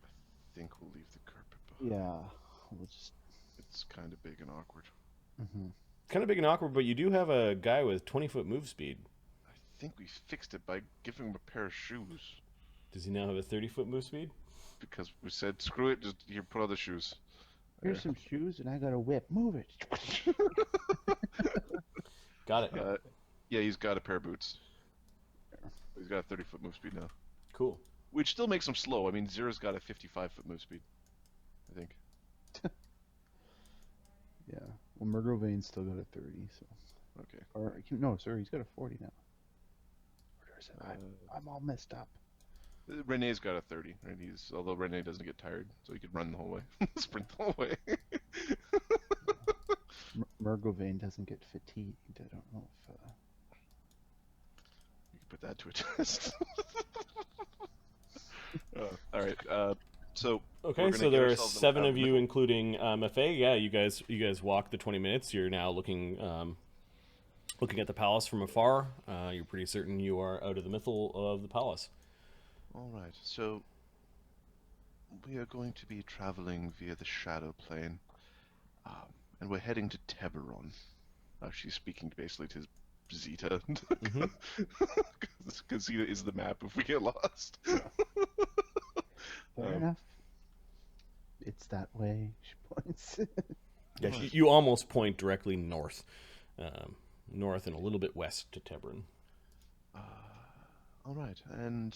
Speaker 3: I think we'll leave the carpet behind.
Speaker 4: Yeah. We'll just.
Speaker 3: It's kind of big and awkward.
Speaker 4: Mm-hmm.
Speaker 2: Kind of big and awkward, but you do have a guy with 20-foot move speed.
Speaker 3: I think we fixed it by giving him a pair of shoes.
Speaker 2: Does he now have a 30-foot move speed?
Speaker 3: Because we said, screw it, just here, put other shoes.
Speaker 4: Here's some shoes, and I got a whip. Move it.
Speaker 2: Got it.
Speaker 3: Yeah, he's got a pair of boots. He's got a 30-foot move speed now.
Speaker 2: Cool.
Speaker 3: Which still makes him slow. I mean, Zyra's got a 55-foot move speed, I think.
Speaker 4: Yeah. Well, Murgovane's still got a 30, so.
Speaker 3: Okay.
Speaker 4: Or no, sorry, he's got a 40 now. Or is it? I'm all messed up.
Speaker 3: Renee's got a 30, and although Renee doesn't get tired, so he could run the whole way, sprint the whole way.
Speaker 4: Murgovane doesn't get fatigued. I don't know if.
Speaker 3: You can put that to a test. All right. So.
Speaker 2: Okay, so there are 7 of you, including Mafe. Yeah, you guys walk the 20 minutes. You're now looking at the palace from afar. You're pretty certain you are out of the mythal of the palace.
Speaker 3: All right. So we are going to be traveling via the Shadow Plane, and we're heading to Teberon. She's speaking basically to Zita, because Zita is the map if we get lost.
Speaker 4: Fair enough. It's that way. She points.
Speaker 2: Yeah, you almost point directly north, north and a little bit west to Teberon.
Speaker 3: All right, and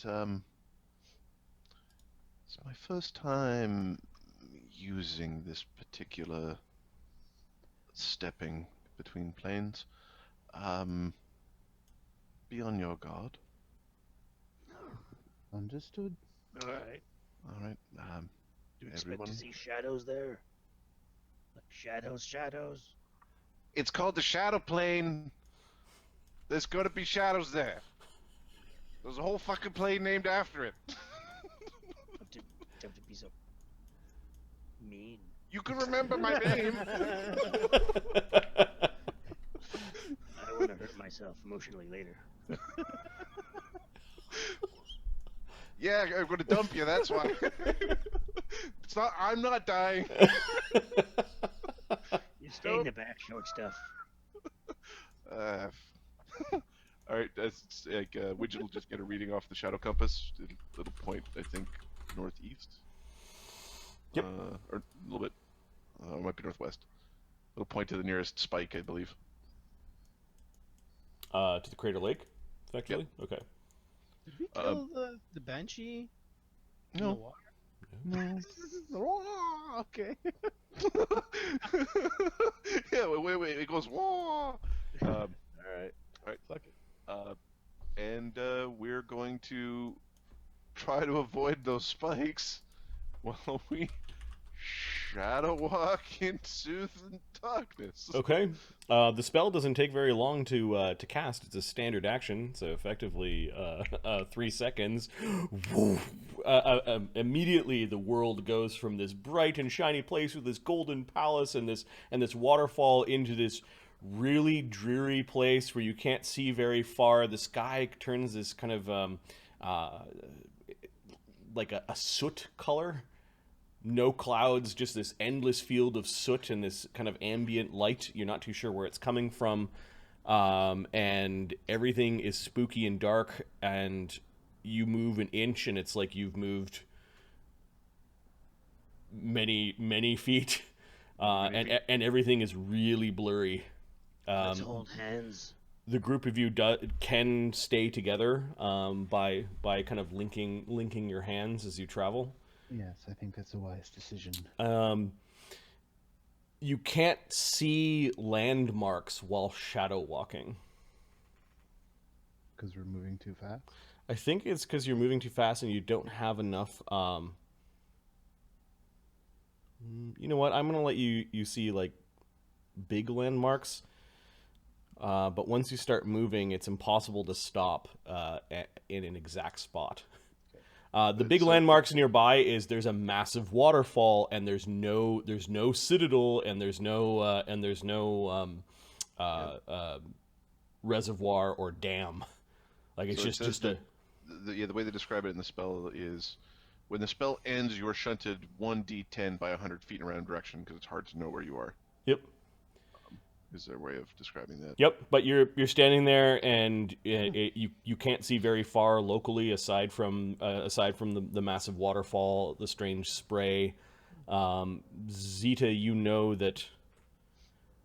Speaker 3: it's my first time using this particular stepping between planes. Be on your guard.
Speaker 4: Understood.
Speaker 6: All right.
Speaker 3: All right.
Speaker 6: Do you expect
Speaker 3: Everyone?
Speaker 6: to see shadows there? Like shadows?
Speaker 3: It's called the Shadow Plane. There's gonna be shadows there. There's a whole fucking plane named after it.
Speaker 6: Don't be so mean.
Speaker 3: You can remember my name.
Speaker 6: I don't want to hurt myself emotionally later.
Speaker 3: Yeah, I'm gonna dump you. That's why. It's not. I'm not dying.
Speaker 6: You stay in the back, short stuff.
Speaker 3: All right. That's like Widget will just get a reading off the shadow compass. It'll point, I think, northeast.
Speaker 2: Yep.
Speaker 3: Or a little bit. It might be northwest. It'll point to the nearest spike, I believe.
Speaker 2: To the Crater Lake, effectively. Yep. Okay.
Speaker 5: Did we kill the banshee? In
Speaker 3: No.
Speaker 5: the water?
Speaker 4: No.
Speaker 5: Oh, okay.
Speaker 3: Yeah. Wait. It goes. Whoa. All right.
Speaker 5: Fuck it.
Speaker 3: And we're going to try to avoid those spikes while we shadow walk into the darkness.
Speaker 2: Okay. The spell doesn't take very long to cast. It's a standard action, so effectively 3 seconds. Immediately, the world goes from this bright and shiny place with this golden palace and this waterfall into this really dreary place where you can't see very far. The sky turns this kind of like a soot color. No clouds, just this endless field of soot and this kind of ambient light. You're not too sure where it's coming from. And everything is spooky and dark, and you move an inch and it's like you've moved many feet. And everything is really blurry.
Speaker 6: Let's hold hands.
Speaker 2: The group of you can stay together by kind of linking your hands as you travel.
Speaker 4: Yes, I think that's a wise decision.
Speaker 2: You can't see landmarks while shadow walking.
Speaker 4: Because we're moving too fast?
Speaker 2: I think it's because you're moving too fast and you don't have enough... you know what? I'm going to let you see, like, big landmarks. But once you start moving, it's impossible to stop in an exact spot. The big landmarks nearby is there's a massive waterfall, and there's no citadel, and there's no reservoir or dam. Like it's
Speaker 3: So
Speaker 2: just
Speaker 3: the way they describe it in the spell is when the spell ends, you are shunted 1d10 by 100 feet in a random direction because it's hard to know where you are.
Speaker 2: Yep.
Speaker 3: Is their way of describing that?
Speaker 2: Yep, but you're standing there, and you can't see very far locally aside from the massive waterfall, the strange spray. Zita, you know that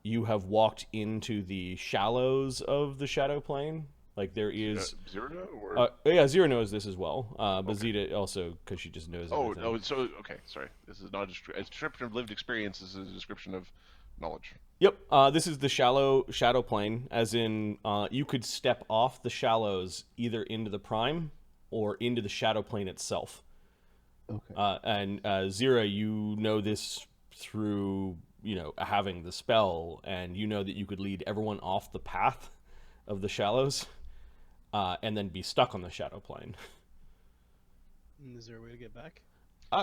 Speaker 2: you have walked into the shallows of the shadow plane. Like there is
Speaker 3: Zyra or
Speaker 2: yeah, Zyra knows this as well, but
Speaker 3: Okay.
Speaker 2: Zita also because she just knows. Everything.
Speaker 3: So okay, sorry. This is not a description of lived experience. This is a description of knowledge.
Speaker 2: Yep, this is the shadow plane, as in you could step off the shallows either into the prime or into the shadow plane itself.
Speaker 4: Okay.
Speaker 2: And Zyra, you know this through having the spell, and you know that you could lead everyone off the path of the shallows, and then be stuck on the shadow plane.
Speaker 5: Is there a way to get back?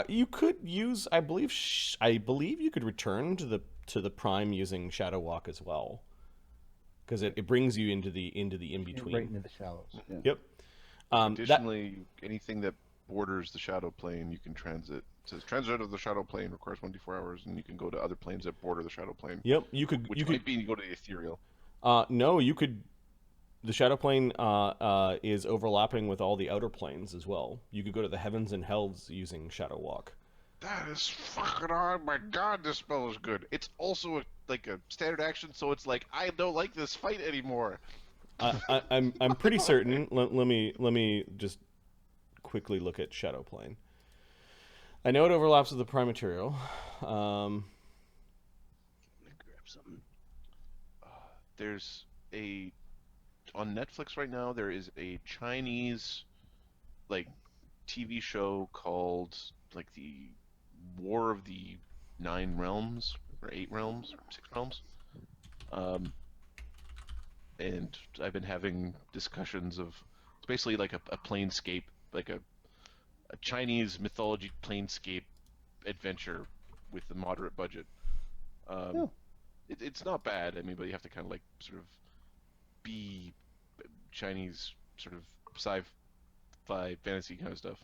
Speaker 2: You could use, I believe you could return to the prime using Shadow Walk as well, because it brings you into the in between.
Speaker 4: Right into the shallows. Yeah.
Speaker 2: Yep.
Speaker 3: Additionally, anything that borders the shadow plane, you can transit. It says transit of the shadow plane requires 1d4 hours, and you can go to other planes that border the shadow plane.
Speaker 2: Yep. You could.
Speaker 3: Might be you go to the ethereal.
Speaker 2: No, you could. The shadow plane is overlapping with all the outer planes as well. You could go to the heavens and hells using Shadow Walk.
Speaker 3: That is fucking oh my god, this spell is good. It's also like a standard action, so it's like I don't like this fight anymore.
Speaker 2: I'm pretty certain. Let me just quickly look at Shadow Plane. I know it overlaps with the prime material.
Speaker 5: Let me grab something.
Speaker 3: There's on Netflix right now. There is a Chinese like TV show called like the War of the 9 Realms or 8 Realms, 6 Realms. And I've been having discussions of it's basically like a planescape, like a Chinese mythology planescape adventure with a moderate budget. It's not bad. I mean, but you have to kind of like sort of be Chinese sort of sci-fi fantasy kind of stuff.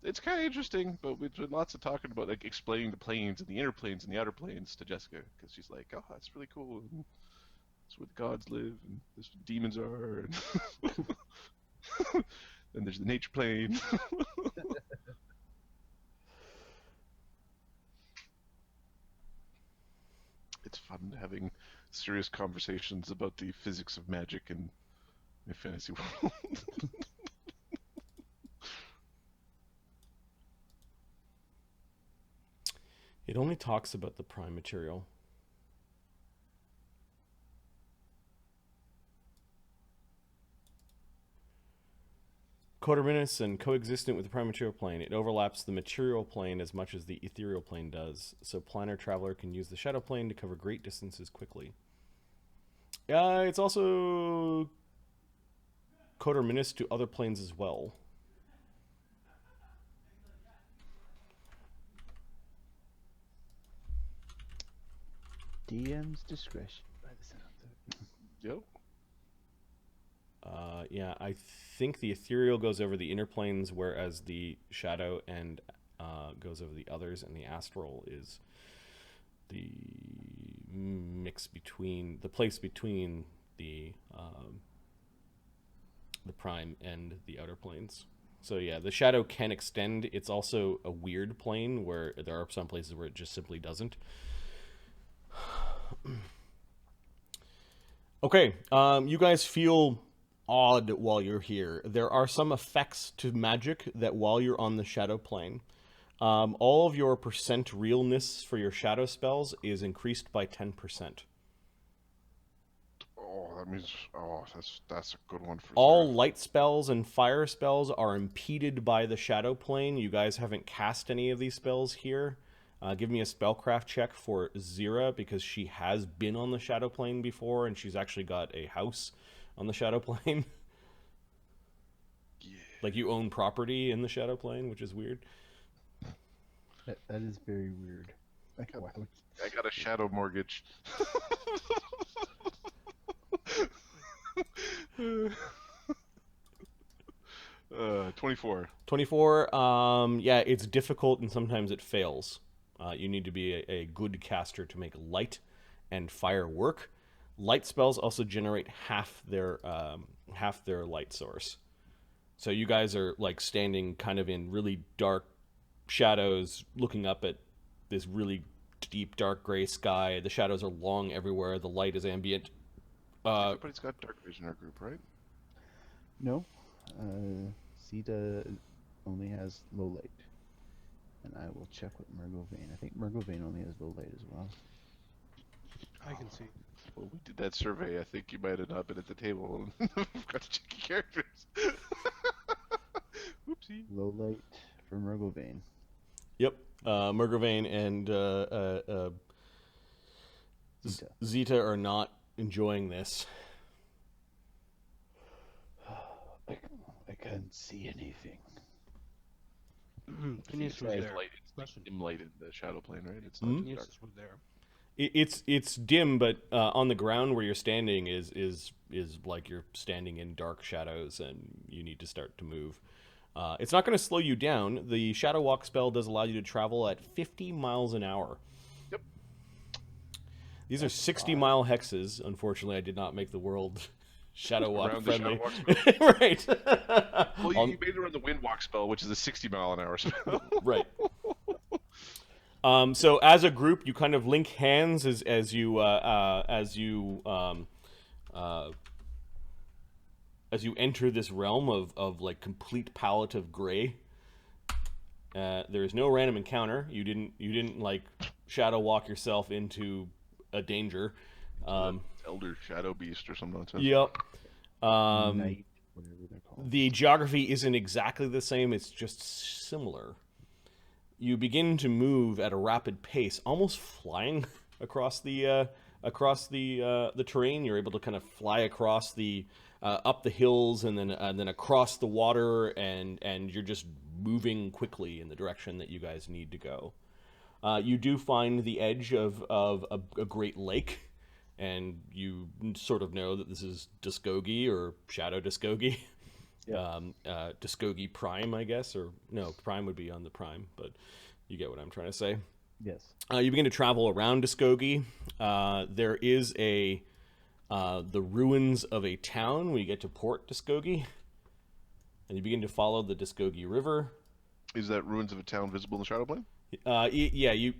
Speaker 3: It's kind of interesting, but we've been lots of talking about like explaining the planes and the inner planes and the outer planes to Jessica because she's like, "Oh, that's really cool. And that's where the gods live, and this where the demons are, and then there's the nature plane." It's fun having serious conversations about the physics of magic in a fantasy world.
Speaker 2: It only talks about the prime material. coterminous and coexistent with the prime material plane. It overlaps the material plane as much as the ethereal plane does, so planar traveler can use the shadow plane to cover great distances quickly. It's also coterminous to other planes as well.
Speaker 4: DM's discretion, by the sounds of it.
Speaker 3: Yep.
Speaker 2: Yeah, I think the ethereal goes over the inner planes, whereas the shadow and goes over the others, and the astral is the mix between the place between the prime and the outer planes. So yeah, the shadow can extend. It's also a weird plane where there are some places where it just simply doesn't. Okay, you guys feel odd while you're here. There are some effects to magic that while you're on the shadow plane, all of your percent realness for your shadow spells is increased by 10%.
Speaker 3: Oh, that means that's a good one for
Speaker 2: All
Speaker 3: Zyra.
Speaker 2: light spells and fire spells are impeded by the shadow plane. You guys haven't cast any of these spells here. Give me a spellcraft check for Zyra, because she has been on the shadow plane before, and she's actually got a house on the shadow plane.
Speaker 3: Yeah.
Speaker 2: Like, you own property in the shadow plane, which is weird.
Speaker 4: That is very weird. Like, why would...
Speaker 3: I got a shadow mortgage. 24.
Speaker 2: 24, yeah, it's difficult and sometimes it fails. You need to be a good caster to make light and fire work. Light spells also generate half their light source. So you guys are like standing kind of in really dark shadows, looking up at this really deep dark gray sky. The shadows are long everywhere. The light is ambient.
Speaker 3: Everybody's got dark vision in our group, right?
Speaker 4: No. Sita only has low light. And I will check with Murgovane. I think Murgovane only has low light as well.
Speaker 5: I can see.
Speaker 3: When we did that survey, I think you might have not been at the table. Forgot to check your characters. Oopsie.
Speaker 4: Low light for Murgovane.
Speaker 2: Yep, Murgovane and Zeta are not enjoying this.
Speaker 4: I can't see anything.
Speaker 5: Phineas was
Speaker 3: It's
Speaker 5: there.
Speaker 3: light. It's dim light in the shadow plane, right? It's
Speaker 2: Hmm?
Speaker 3: not dark.
Speaker 5: Phineas was there.
Speaker 2: It's dim, but on the ground where you're standing is like you're standing in dark shadows, and you need to start to move. It's not going to slow you down. The Shadow Walk spell does allow you to travel at 50 miles an hour.
Speaker 3: Yep.
Speaker 2: These are 60-mile hexes. Unfortunately, I did not make the world Shadow Walk
Speaker 3: Around the
Speaker 2: friendly.
Speaker 3: Shadow Walk
Speaker 2: Right.
Speaker 3: Well, you made it around the wind walk spell, which is a 60-mile-an-hour spell.
Speaker 2: Right. So as a group, you kind of link hands as you enter this realm of like complete palette of gray. There is no random encounter. You didn't like shadow walk yourself into a danger.
Speaker 3: Elder Shadow Beast or something like that.
Speaker 2: Yep.
Speaker 4: Night, whatever they're called.
Speaker 2: The geography isn't exactly the same. It's just similar. You begin to move at a rapid pace, almost flying across the terrain. You're able to kind of fly across the up the hills and then across the water, and you're just moving quickly in the direction that you guys need to go. You do find the edge of a great lake, and you sort of know that this is Duskogi or Shadow Duskogi.
Speaker 4: Yeah.
Speaker 2: Duskogi Prime, I guess, or no, Prime would be on the Prime, but you get what I'm trying to say.
Speaker 4: Yes.
Speaker 2: You begin to travel around Duskogi. There is the ruins of a town when you get to Port Duskogi, and you begin to follow the Duskogi River.
Speaker 3: Is that ruins of a town visible in the shadow plane?
Speaker 2: Yeah, you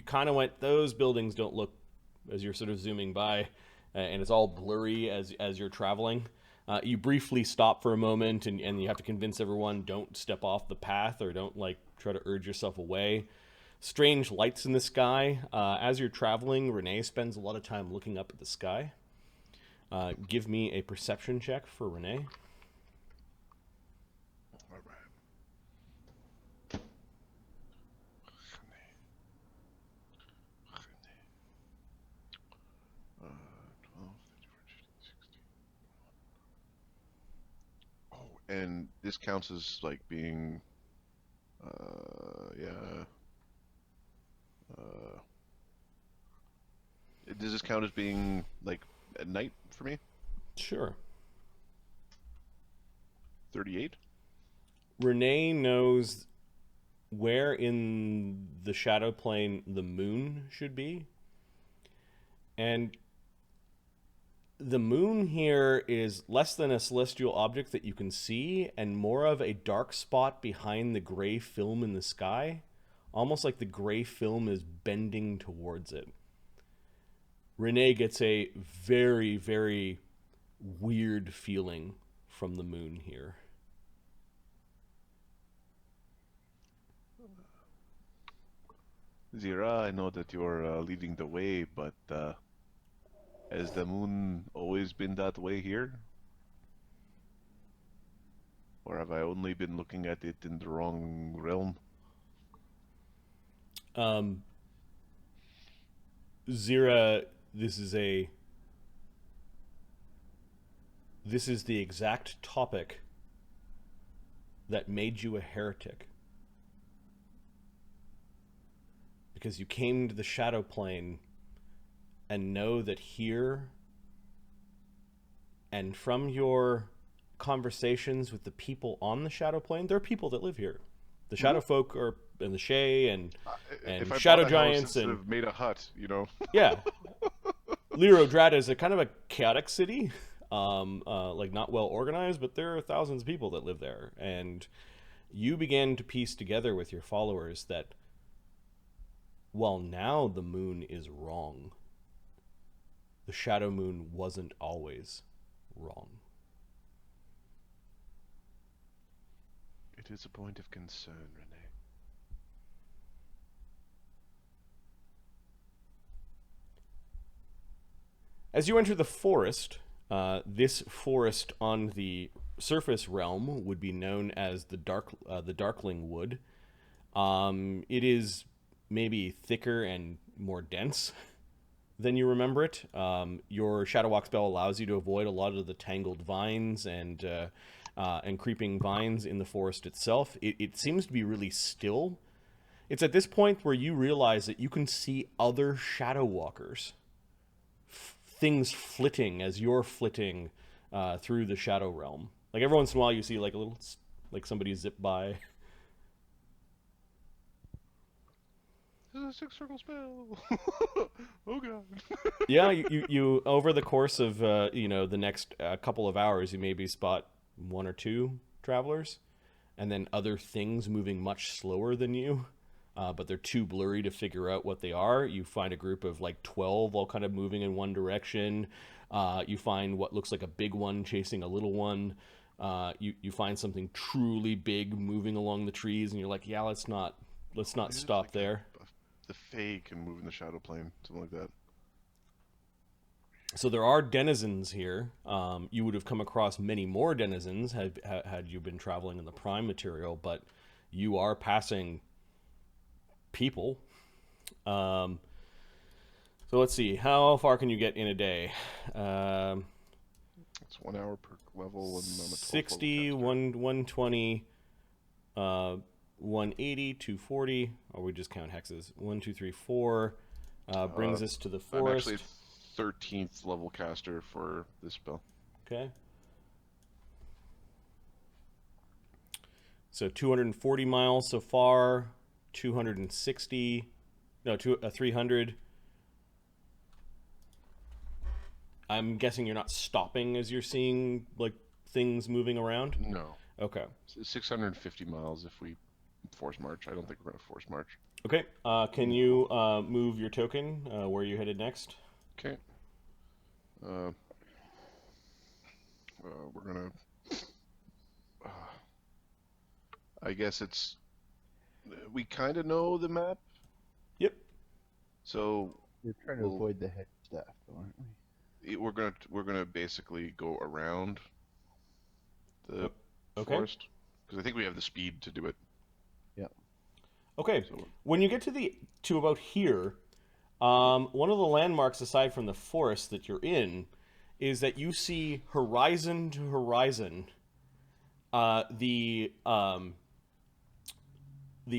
Speaker 2: kind of went, those buildings don't look, as you're sort of zooming by, and it's all blurry as you're traveling. You briefly stop for a moment, and you have to convince everyone, don't step off the path, or don't like try to urge yourself away. Strange lights in the sky. As you're traveling, Renee spends a lot of time looking up at the sky. Give me a perception check for Renee.
Speaker 3: And this counts as like being, yeah. Does this count as being like at night for me?
Speaker 2: Sure.
Speaker 3: 38.
Speaker 2: Renee knows where in the shadow plane the moon should be. And the moon here is less than a celestial object that you can see and more of a dark spot behind the gray film in the sky, almost like the gray film is bending towards it. Renee gets a very, very weird feeling from the moon here.
Speaker 3: Zyra, I know that you're leading the way, but has the moon always been that way here? Or have I only been looking at it in the wrong realm?
Speaker 2: Zyra, this is the exact topic that made you a heretic. Because you came to the shadow plane and know that here, and from your conversations with the people on the shadow plane, there are people that live here. The shadow folk are in the Shay and
Speaker 3: if I
Speaker 2: shadow
Speaker 3: bought a house
Speaker 2: giants
Speaker 3: instead
Speaker 2: and
Speaker 3: of made a hut, you know.
Speaker 2: yeah. Liro Drata is a kind of a chaotic city, like not well organized, but there are thousands of people that live there. And you began to piece together with your followers that, well, now the moon is wrong. The shadow moon wasn't always wrong.
Speaker 3: It is a point of concern, Renee.
Speaker 2: As you enter the forest, this forest on the surface realm would be known as the Darkling Wood. It is maybe thicker and more dense than you remember it. Your Shadow Walk spell allows you to avoid a lot of the tangled vines and creeping vines in the forest itself. It seems to be really still. It's at this point where you realize that you can see other Shadow Walkers. Things flitting as you're flitting through the Shadow Realm. Like every once in a while you see like a little, like somebody zip by.
Speaker 3: This is a 6 circle spell. Oh god.
Speaker 2: Yeah, you over the course of the next couple of hours, you maybe spot 1 or 2 travelers, and then other things moving much slower than you, but they're too blurry to figure out what they are. You find a group of like 12 all kind of moving in one direction. You find what looks like a big one chasing a little one. You find something truly big moving along the trees, and you're like, yeah, let's not stop
Speaker 3: like
Speaker 2: there.
Speaker 3: The Fae can move in the shadow plane, something like that.
Speaker 2: So there are denizens here. You would have come across many more denizens had you been traveling in the prime material, but you are passing people. So let's see. How far can you get in a day?
Speaker 3: It's 1 hour per level, and I'm a
Speaker 2: 60, 120, 180, 240. Or we just count hexes. 1, 2, 3, 4. Brings us to the forest.
Speaker 3: I'm actually 13th level caster for this spell.
Speaker 2: Okay. So 240 miles so far. 260. No, 300. I'm guessing you're not stopping as you're seeing like things moving around?
Speaker 3: No.
Speaker 2: Okay.
Speaker 3: 650 miles if we force march. I don't think we're going to force march.
Speaker 2: Okay. Can you move your token where you headed next?
Speaker 3: Okay. We're going to... I guess it's... We kind of know the map.
Speaker 2: Yep.
Speaker 3: So...
Speaker 4: We're trying to avoid the head stuff, aren't we?
Speaker 3: We're gonna basically go around the
Speaker 2: forest
Speaker 3: because I think we have the speed to do it.
Speaker 4: Yeah.
Speaker 2: Okay.
Speaker 3: So,
Speaker 2: when you get to about here, one of the landmarks aside from the forest that you're in is that you see horizon to horizon The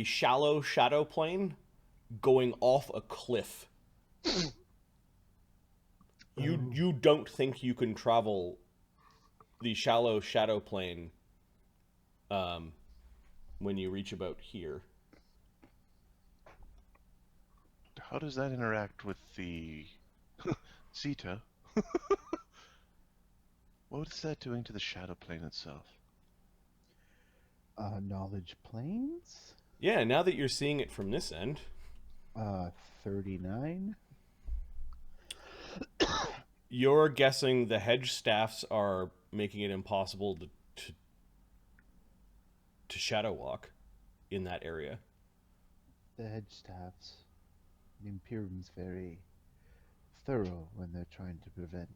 Speaker 2: shallow shadow plane going off a cliff. You don't think you can travel the shallow shadow plane when you reach about here.
Speaker 3: How does that interact with the Zeta? What is that doing to the shadow plane itself?
Speaker 4: Knowledge planes?
Speaker 2: Yeah, now that you're seeing it from this end.
Speaker 4: 39.
Speaker 2: You're guessing the hedge staffs are making it impossible to shadow walk in that area.
Speaker 4: The hedge staffs. The Imperium's very thorough when they're trying to prevent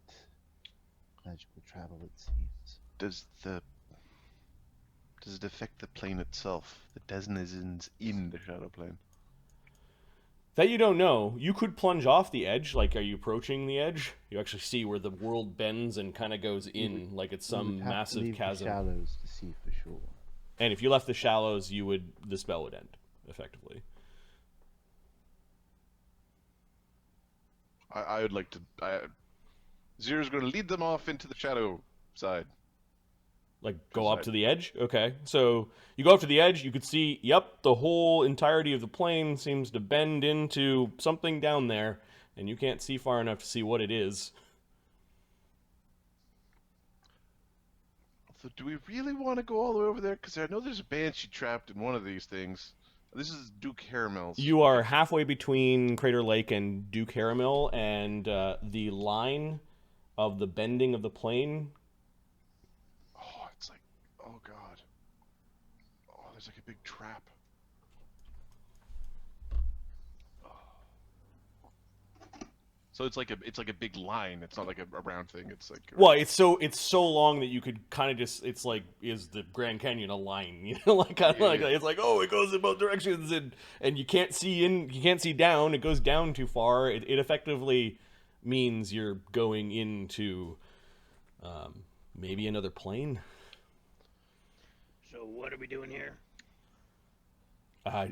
Speaker 4: magical travel, it seems.
Speaker 3: Does it affect the plane itself? The denizens in the shadow plane?
Speaker 2: That you don't know. You could plunge off the edge. Like, are you approaching the edge? You actually see where the world bends and kind of goes in, like it's some massive chasm.
Speaker 4: The shallows to see for sure.
Speaker 2: And if you left the shallows, the spell would end, effectively.
Speaker 3: I would like to. Zyra's going to lead them off into the shadow side.
Speaker 2: Like, go up to the edge? Okay. So, you go up to the edge, you could see, yep, the whole entirety of the plane seems to bend into something down there, and you can't see far enough to see what it is.
Speaker 3: So do we really want to go all the way over there? Because I know there's a banshee trapped in one of these things. This is Duke Caramel's.
Speaker 2: You are halfway between Crater Lake and Duke Caramel, and the line of the bending of the plane.
Speaker 3: Oh, it's like, oh god. Oh, there's like a big trap. Oh. So it's like a big line. It's not like a round thing. It's like
Speaker 2: Well, it's so long that you could kind of just, it's like, is the Grand Canyon a line? You know, like kind of like it's like, oh, it goes in both directions, and you can't see down. It goes down too far. It effectively means you're going into maybe another plane.
Speaker 6: So what are we doing here?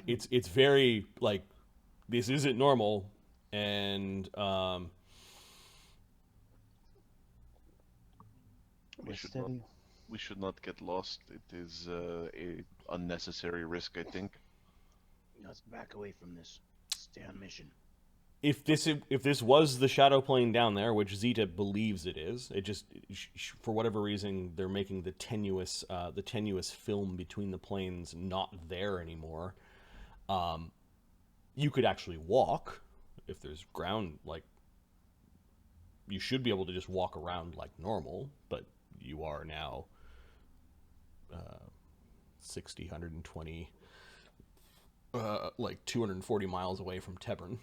Speaker 2: It's very like, this isn't normal. And
Speaker 3: we should not get lost. It is a unnecessary risk, I think.
Speaker 6: Let's back away from this. Stay on mission.
Speaker 2: If this was the shadow plane down there, which Zeta believes it is, it just for whatever reason they're making the tenuous film between the planes not there anymore. You could actually walk. If there's ground, like, you should be able to just walk around like normal, but you are now 60, 120, like 240 miles away from Tebern.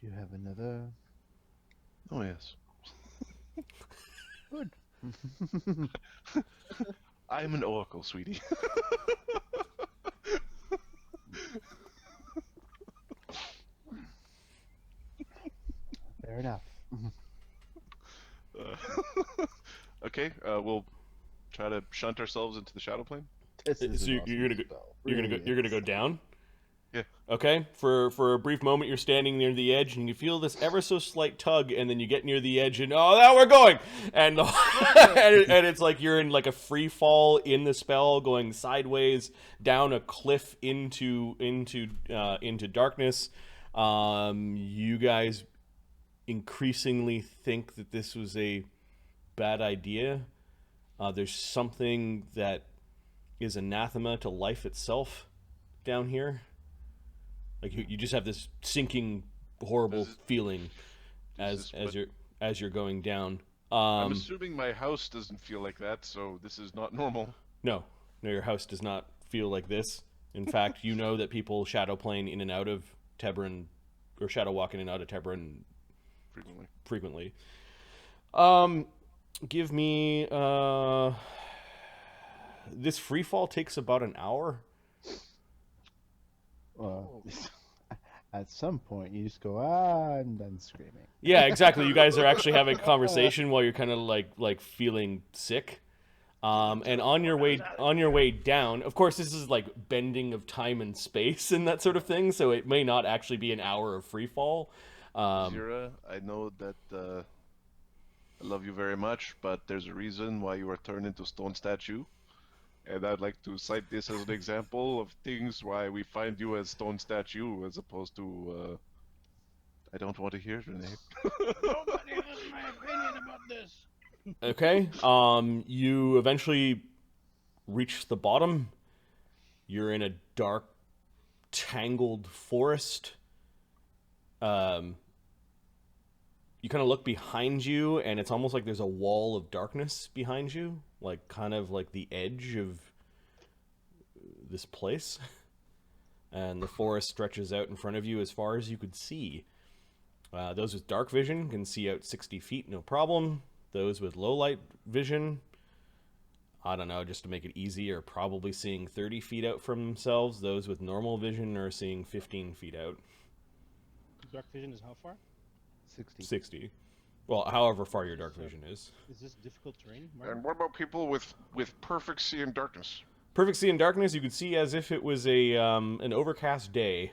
Speaker 4: Do you have another?
Speaker 3: Oh, yes.
Speaker 4: Good.
Speaker 3: I'm an oracle, sweetie.
Speaker 4: Fair enough.
Speaker 3: Okay, we'll try to shunt ourselves into the shadow plane.
Speaker 4: This is
Speaker 2: So
Speaker 4: an
Speaker 2: you're
Speaker 4: awesome
Speaker 2: gonna go.
Speaker 4: spell.
Speaker 2: You're
Speaker 4: Really
Speaker 2: gonna
Speaker 4: is.
Speaker 2: go down.
Speaker 3: Yeah.
Speaker 2: Okay. For a brief moment, you're standing near the edge, and you feel this ever so slight tug, and then you get near the edge, and now we're going, and and it's like you're in like a free fall in the spell, going sideways down a cliff into darkness. You guys increasingly think that this was a bad idea. There's something that is anathema to life itself down here. Like you just have this sinking, horrible feeling as you're going down.
Speaker 3: I'm assuming my house doesn't feel like that, so this is not normal.
Speaker 2: No, your house does not feel like this. In fact, you know that people shadow plane in and out of Tebren, or shadow walk in and out of Tebren frequently. Give me this free fall takes about an hour.
Speaker 4: At some point, you just go, I'm done screaming.
Speaker 2: Yeah, exactly. You guys are actually having a conversation while you're kind of like feeling sick. And on your way down, of course, this is like bending of time and space and that sort of thing. So it may not actually be an hour of free fall.
Speaker 3: Zyra, I know that I love you very much, but there's a reason why you were turned into stone statue. And I'd like to cite this as an example of things why we find you as stone statue as opposed to, I don't want to hear your name.
Speaker 5: Nobody has my opinion about this.
Speaker 2: Okay. You eventually reach the bottom. You're in a dark, tangled forest. You kind of look behind you, and it's almost like there's a wall of darkness behind you, like kind of like the edge of this place. And the forest stretches out in front of you as far as you could see. Those with dark vision can see out 60 feet, no problem. Those with low light vision, I don't know, just to make it easy, are probably seeing 30 feet out from themselves. Those with normal vision are seeing 15 feet out.
Speaker 5: Dark vision is how far?
Speaker 2: 60. Well, however far your dark vision is.
Speaker 5: Is this difficult terrain, Martin?
Speaker 3: And what about people with perfect see and darkness?
Speaker 2: Perfect see in darkness, you could see as if it was a an overcast day.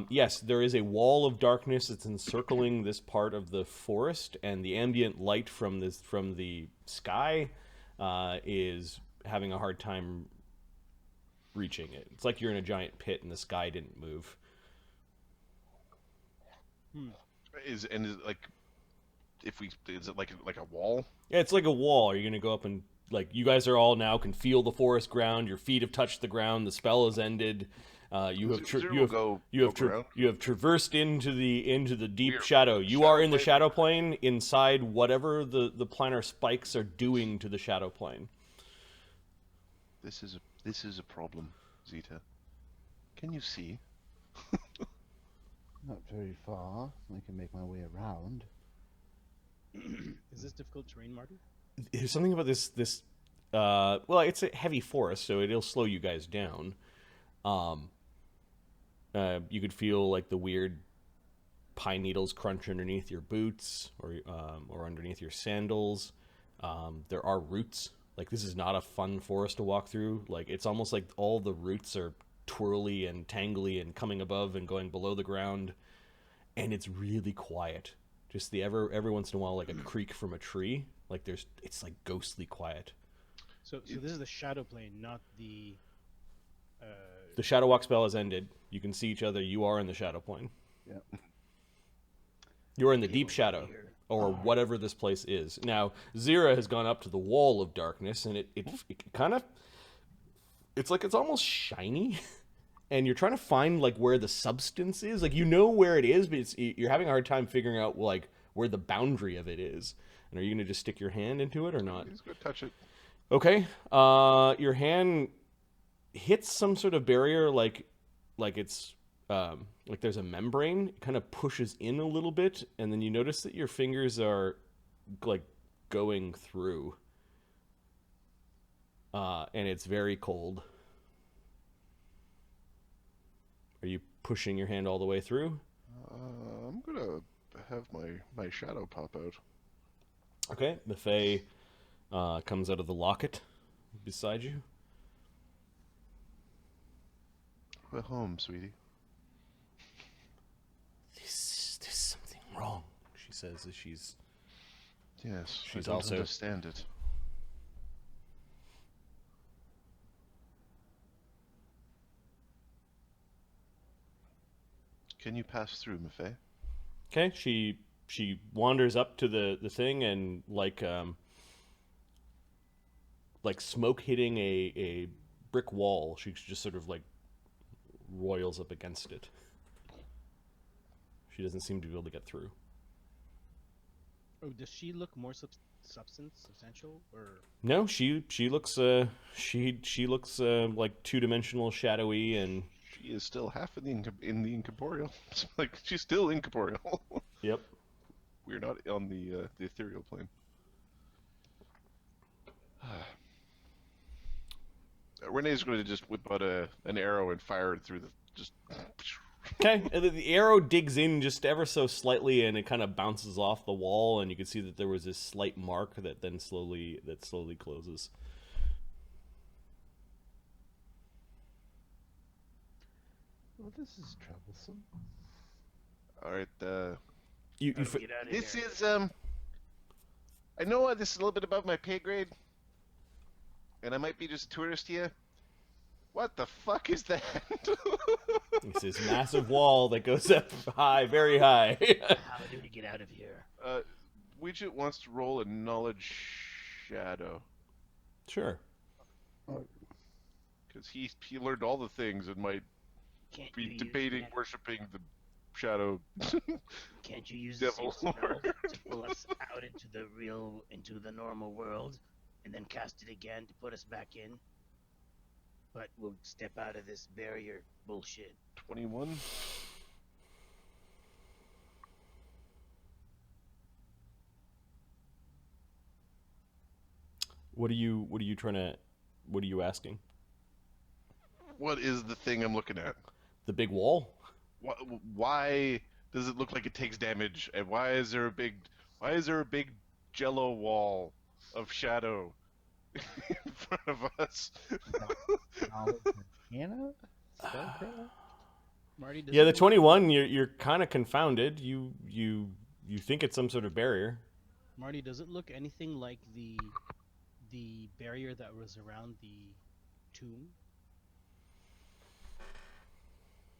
Speaker 2: Yes, there is a wall of darkness that's encircling this part of the forest, and the ambient light from the sky is having a hard time reaching it. It's like you're in a giant pit and the sky didn't move.
Speaker 3: Is it like is it like a wall?
Speaker 2: Yeah, it's like a wall. Are you gonna go up and like you guys are all now can feel the forest ground. Your feet have touched the ground. The spell has ended. You have traversed into the deep shadow. You are in the shadow plane inside whatever the planar spikes are doing to the shadow plane.
Speaker 3: This is a problem, Zeta. Can you see?
Speaker 4: Not very far. I can make my way around.
Speaker 5: Is this difficult terrain, Marty?
Speaker 2: There's something about this. Well, it's a heavy forest, so it'll slow you guys down. You could feel like the weird pine needles crunch underneath your boots or underneath your sandals. There are roots. Like, this is not a fun forest to walk through. Like, it's almost like all the roots are twirly and tangly and coming above and going below the ground. And it's really quiet. Just every once in a while, like a creak from a tree. Like, it's like ghostly quiet.
Speaker 5: So this is the shadow plane, not the...
Speaker 2: The shadow walk spell has ended. You can see each other. You are in the shadow plane.
Speaker 4: Yeah.
Speaker 2: You're in the deep shadow, or whatever this place is. Now, Zyra has gone up to the wall of darkness, and it kind of... It's like it's almost shiny, and you're trying to find, like, where the substance is. Like, you know where it is, but you're having a hard time figuring out, like, where the boundary of it is. And are you going to just stick your hand into it or not?
Speaker 3: He's gonna touch it.
Speaker 2: Okay. Your hand hits some sort of barrier, like it's like there's a membrane. It kind of pushes in a little bit, and then you notice that your fingers are like going through, and it's very cold. Are you pushing your hand all the way through?
Speaker 3: I'm gonna have my shadow pop out.
Speaker 2: Okay. The Fae comes out of the locket beside you.
Speaker 3: We're home, sweetie.
Speaker 2: There's something wrong, she says as she's...
Speaker 3: Yes,
Speaker 2: She's
Speaker 3: I don't
Speaker 2: also-
Speaker 3: understand it. Can you pass through, Maffei?
Speaker 2: Okay, she wanders up to the thing and like smoke hitting a brick wall, she just sort of like roils up against it. She doesn't seem to be able to get through.
Speaker 5: Oh, does she look more substantial, or?
Speaker 2: No, she looks she looks like two-dimensional, shadowy, and
Speaker 3: She is still half in the incorporeal. It's like she's still incorporeal.
Speaker 2: yep.
Speaker 3: We're not on the ethereal plane. Renee's going to just whip out an arrow and fire it through
Speaker 2: Okay, and the arrow digs in just ever so slightly, and it kind of bounces off the wall, and you can see that there was this slight mark that then slowly closes.
Speaker 4: Well, this is troublesome.
Speaker 3: All right.
Speaker 2: You
Speaker 6: Get out of
Speaker 3: This
Speaker 6: here.
Speaker 3: is I know this is a little bit above my pay grade, and I might be just a tourist here. What the fuck is that?
Speaker 2: It's this massive wall that goes up high, very high.
Speaker 6: How do we get out of here?
Speaker 3: Widget wants to roll a knowledge shadow
Speaker 2: Sure.
Speaker 3: because he learned all the things and might
Speaker 6: Can't
Speaker 3: be
Speaker 6: you use
Speaker 3: debating
Speaker 6: that-
Speaker 3: worshiping the shadow.
Speaker 6: Can't you use
Speaker 3: Devil
Speaker 6: the spell
Speaker 3: Lord.
Speaker 6: to pull us out into the normal world, and then cast it again to put us back in? But we'll step out of this barrier bullshit.
Speaker 3: 21.
Speaker 2: What are you asking?
Speaker 3: What is the thing I'm looking at?
Speaker 2: The big wall?
Speaker 3: Why does it look like it takes damage? And why is there a big jello wall of shadow in front of us?
Speaker 4: Hannah?
Speaker 5: Marty, does
Speaker 2: Yeah,
Speaker 5: it
Speaker 2: the
Speaker 5: look-
Speaker 2: 21. You're kind of confounded. You think it's some sort of barrier.
Speaker 5: Marty, does it look anything like the barrier that was around the tomb?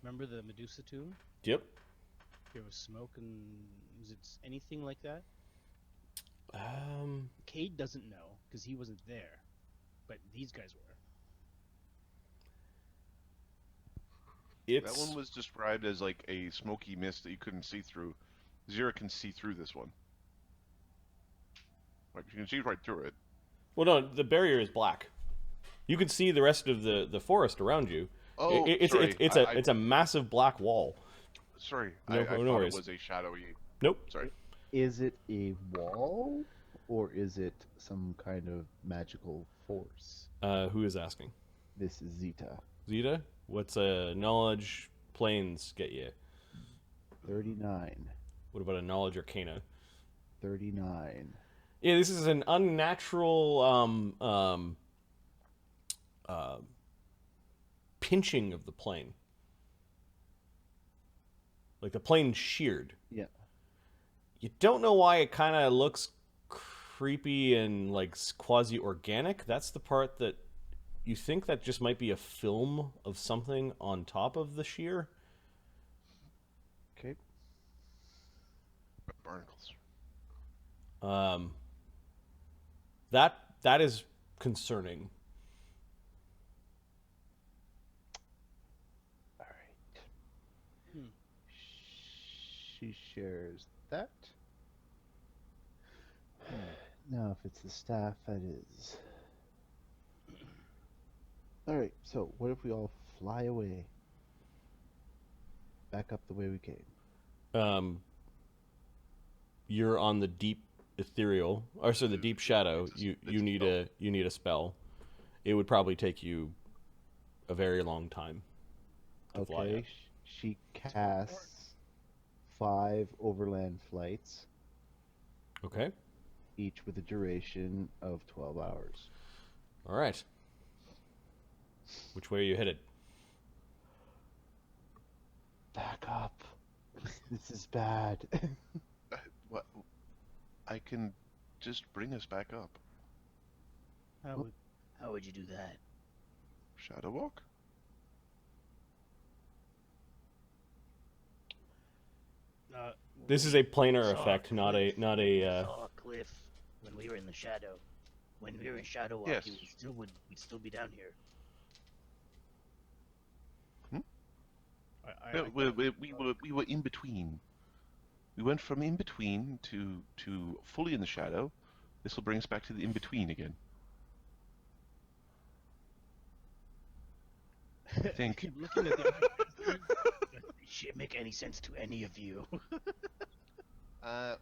Speaker 5: Remember the Medusa tomb?
Speaker 2: Yep.
Speaker 5: There was smoke and is it anything like that?
Speaker 2: Um.
Speaker 5: Cade doesn't know because he wasn't there, but these guys were.
Speaker 2: It's
Speaker 3: That one was described as like a smoky mist that you couldn't see through. Zyra can see through this one. Like you can see right through it.
Speaker 2: well, no. The barrier is black. You can see the rest of the forest around you.
Speaker 3: Oh, sorry.
Speaker 2: It's a massive black wall.
Speaker 3: Sorry.
Speaker 2: No-
Speaker 3: I
Speaker 2: no
Speaker 3: thought
Speaker 2: worries.
Speaker 3: it was a shadowy.
Speaker 2: Nope.
Speaker 3: Sorry.
Speaker 4: Is it a wall, or is it some kind of magical force?
Speaker 2: Who is asking?
Speaker 4: This is Zeta.
Speaker 2: Zeta? What's a knowledge planes get you?
Speaker 4: 39.
Speaker 2: What about a knowledge arcana?
Speaker 4: 39.
Speaker 2: Yeah, this is an unnatural pinching of the plane. Like the plane sheared.
Speaker 4: Yeah.
Speaker 2: You don't know why it kind of looks creepy and like quasi-organic. That's the part that you think that just might be a film of something on top of the shear.
Speaker 4: Okay.
Speaker 3: Barnacles.
Speaker 2: That is concerning.
Speaker 4: All right.
Speaker 5: Hmm.
Speaker 4: She shares that. Now, if it's the staff, that is. All right. So, what if we all fly away, back up the way we came?
Speaker 2: You're on the deep ethereal, or so the deep shadow. You need a spell. It would probably take you a very long time to fly
Speaker 4: Okay.
Speaker 2: up.
Speaker 4: She casts 5 overland flights,
Speaker 2: Okay.
Speaker 4: each with a duration of 12 hours.
Speaker 2: All right. Which way are you headed?
Speaker 4: Back up. This is bad.
Speaker 3: What? I can just bring us back up.
Speaker 6: How would you do that?
Speaker 3: Shadow walk?
Speaker 2: This is a planar
Speaker 6: Saw
Speaker 2: effect, not a
Speaker 6: We saw a cliff when we were in the shadow. When we were in Shadow Walk,
Speaker 3: Yes.
Speaker 6: we'd still be down here.
Speaker 3: No, we were in between. We went from in between to fully in the shadow. This will bring us back to the in between again. I think.
Speaker 5: Keep looking at the
Speaker 6: It shouldn't make any sense to any of you.
Speaker 3: I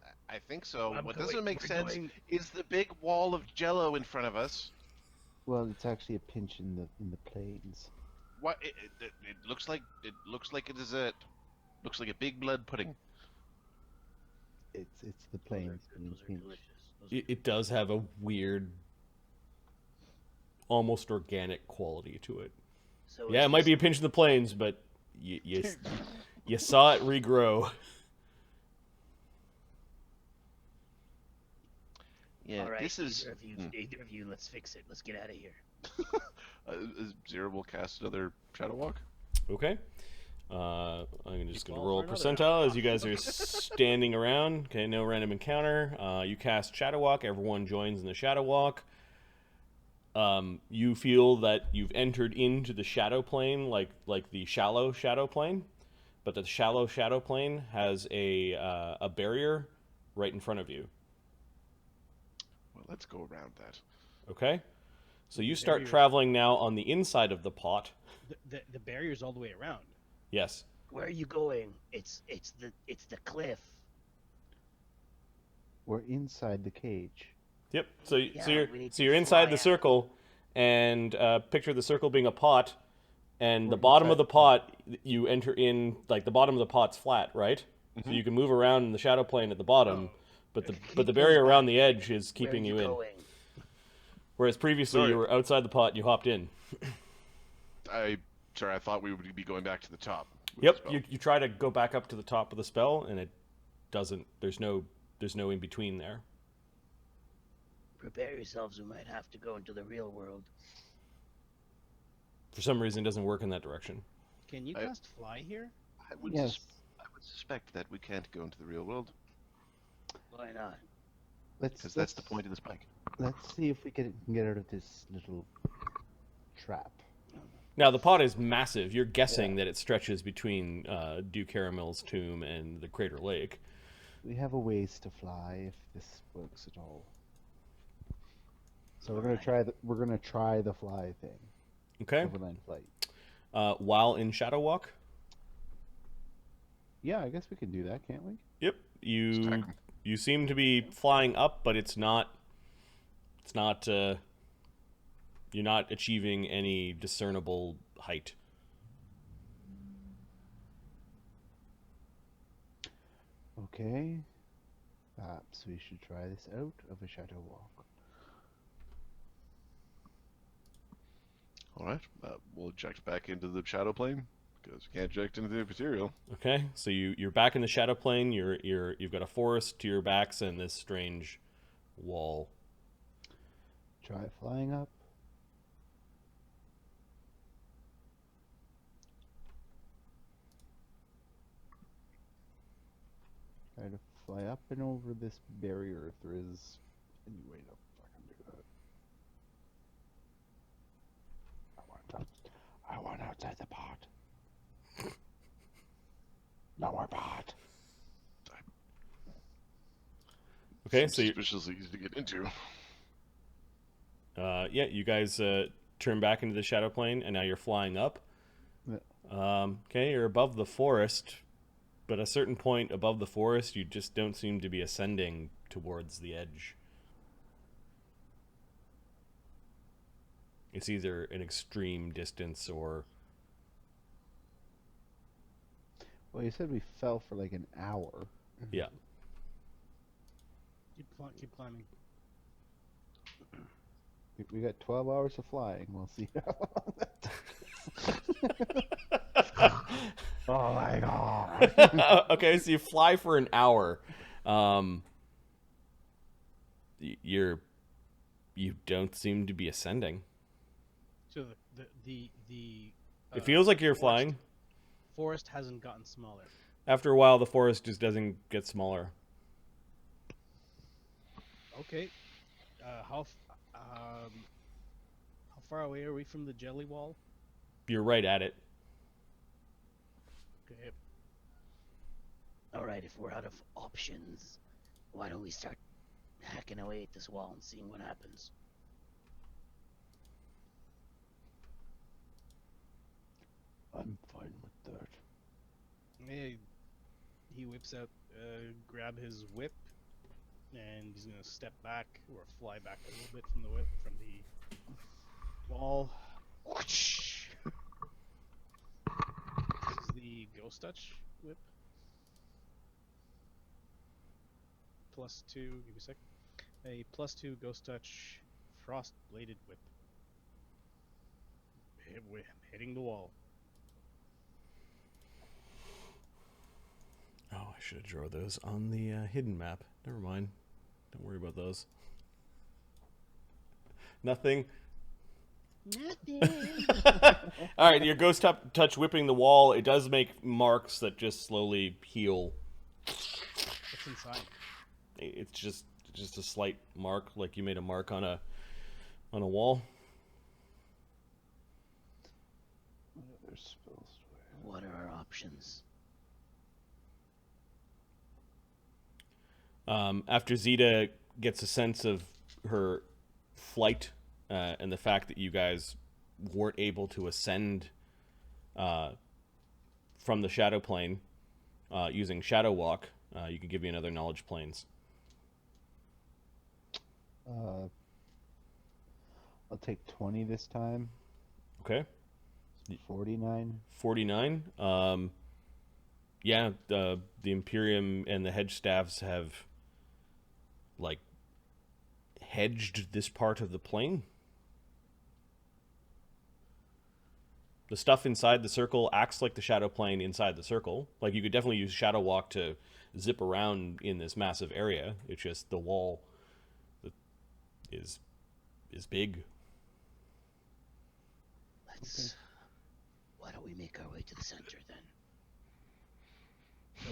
Speaker 3: think so.
Speaker 6: I'm
Speaker 3: What
Speaker 6: going-
Speaker 3: doesn't make
Speaker 6: we're
Speaker 3: sense
Speaker 6: going-
Speaker 3: is the big wall of jello in front of us.
Speaker 4: Well, it's actually a pinch in the planes.
Speaker 3: What? It looks like it is a looks like a big blood pudding.
Speaker 4: It's the plains being
Speaker 6: Those are
Speaker 4: pinched.
Speaker 6: delicious. Those are
Speaker 2: It does have a weird, almost organic quality to it.
Speaker 6: So
Speaker 2: Yeah,
Speaker 6: is
Speaker 2: it might
Speaker 6: this-
Speaker 2: be a pinch in the plains, but you saw it regrow.
Speaker 3: Yeah,
Speaker 6: All right,
Speaker 3: this is.
Speaker 6: either of you, let's fix it. Let's get out of here.
Speaker 3: Zyra will cast another Shadow Walk.
Speaker 2: Okay. I'm just going to
Speaker 5: fall
Speaker 2: roll a
Speaker 5: for another
Speaker 2: percentile as you guys are standing around. Okay, no random encounter. You cast Shadow Walk. Everyone joins in the Shadow Walk. You feel that you've entered into the shadow plane, like the shallow shadow plane, but the shallow shadow plane has a barrier right in front of you.
Speaker 3: Well, let's go around that.
Speaker 2: Okay, so you start
Speaker 5: Barriers.
Speaker 2: traveling now on the inside of the pot.
Speaker 5: The barrier's all the way around.
Speaker 2: Yes.
Speaker 6: Where are you going? It's the cliff.
Speaker 4: We're inside the cage.
Speaker 2: Yep. So
Speaker 6: Yeah,
Speaker 2: you're
Speaker 6: we need to
Speaker 2: inside
Speaker 6: fly
Speaker 2: the
Speaker 6: out.
Speaker 2: circle, and picture the circle being a pot, and the
Speaker 4: We're
Speaker 2: bottom of
Speaker 4: inside
Speaker 2: the pot you enter in, like the bottom of the pot's flat, right? So you can move around in the shadow plane at the bottom, but the
Speaker 6: Keep
Speaker 2: barrier
Speaker 6: those
Speaker 2: around
Speaker 6: back.
Speaker 2: the edge is
Speaker 6: Where
Speaker 2: keeping
Speaker 6: are
Speaker 2: you in.
Speaker 6: going?
Speaker 2: Whereas previously
Speaker 3: Sorry.
Speaker 2: you were outside the pot, and you hopped in.
Speaker 3: I thought we would be going back to the top. with the
Speaker 2: Yep.
Speaker 3: spell.
Speaker 2: You try to go back up to the top of the spell, and it doesn't. There's no in between there.
Speaker 6: Prepare yourselves. We might have to go into the real world.
Speaker 2: For some reason, it doesn't work in that direction.
Speaker 5: Can you
Speaker 3: I-
Speaker 5: cast fly here?
Speaker 3: I would,
Speaker 4: Yes.
Speaker 3: I would suspect that we can't go into the real world
Speaker 6: Why not?
Speaker 3: because that's the point of the spike.
Speaker 4: Let's see if we can get out of this little trap.
Speaker 2: Now the pot is massive. You're guessing that it stretches between Duke Caramel's tomb and the Crater Lake.
Speaker 4: We have a ways to fly if this works at all. So we're gonna try the fly thing.
Speaker 2: Okay.
Speaker 4: Overland flight.
Speaker 2: While in Shadow Walk.
Speaker 4: Yeah, I guess we can do that, can't we?
Speaker 2: Yep.
Speaker 3: Stack 'em.
Speaker 2: You seem to be flying up, but it's not. You're not achieving any discernible height.
Speaker 4: Okay. Perhaps we should try this out of a shadow walk.
Speaker 3: All right, we'll eject back into the shadow plane because we can't eject into the material.
Speaker 2: Okay. So you're back in the Shadow Plane. You've got a forest to your backs and this strange wall.
Speaker 4: Try flying up. Try to fly up and over this barrier if there is any way to fucking do that. I want outside the pot. No more pot.
Speaker 2: Okay.
Speaker 3: Seems
Speaker 2: So
Speaker 3: suspiciously easy to get into.
Speaker 2: yeah, you guys turn back into the Shadow Plane, and now you're flying up.
Speaker 4: Yeah.
Speaker 2: Okay, you're above the forest, but at a certain point above the forest, you just don't seem to be ascending towards the edge. It's either an extreme distance or...
Speaker 4: Well, you said we fell for like an hour.
Speaker 2: Yeah.
Speaker 5: Keep climbing.
Speaker 4: We got 12 hours of flying. We'll see how long that takes. Oh my god.
Speaker 2: Okay, so you fly for an hour. You don't seem to be ascending.
Speaker 5: So the
Speaker 2: It feels like you're flying.
Speaker 5: forest hasn't gotten smaller.
Speaker 2: After a while, the forest just doesn't get smaller.
Speaker 5: Okay. How far away are we from the jelly wall?
Speaker 2: You're right at it.
Speaker 5: Okay.
Speaker 6: All right, if we're out of options, why don't we start hacking away at this wall and seeing what happens?
Speaker 4: I'm fine with that.
Speaker 5: He whips out, grab his whip, and he's gonna step back or fly back a little bit from the whip from the wall. Whoosh! Ghost Touch Whip. +2. Give me a sec. A +2 Ghost Touch Frost Bladed Whip. Hitting the wall.
Speaker 2: Oh, I should have drawn those on the hidden map. Never mind. Don't worry about those. Nothing.
Speaker 6: Nothing.
Speaker 2: All right, your ghost touch whipping the wall. It does make marks that just slowly heal.
Speaker 5: What's inside?
Speaker 2: It's just a slight mark, like you made a mark on a wall.
Speaker 4: What other spells do I have?
Speaker 6: What are our options?
Speaker 2: After Zeta gets a sense of her flight and the fact that you guys weren't able to ascend from the shadow plane using Shadow Walk, you can give me another knowledge planes.
Speaker 4: I'll take 20 this time.
Speaker 2: Okay.
Speaker 4: 49.
Speaker 2: 49. Yeah, the Imperium and the Hedge Staves have like hedged this part of the plane. The stuff inside the circle acts like the shadow plane inside the circle. Like you could definitely use Shadow Walk to zip around in this massive area. It's just the wall that is big.
Speaker 6: Let's. Why don't we make our way to the center then?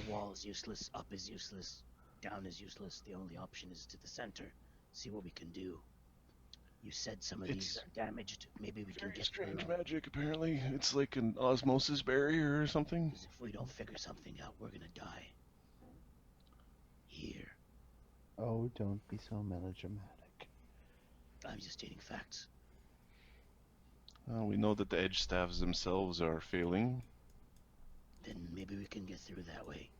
Speaker 6: The wall is useless, up is useless, down is useless. The only option is to the center. See what we can do. You said some of these are damaged. Maybe we can
Speaker 3: Very
Speaker 6: get
Speaker 3: strange
Speaker 6: through.
Speaker 3: magic, apparently. It's like an osmosis barrier or something.
Speaker 6: 'Cause if we don't figure something out, we're gonna die. Here.
Speaker 4: Oh, don't be so melodramatic.
Speaker 6: I'm just stating facts.
Speaker 3: We know that the edge staffs themselves are failing.
Speaker 6: Then maybe we can get through that way.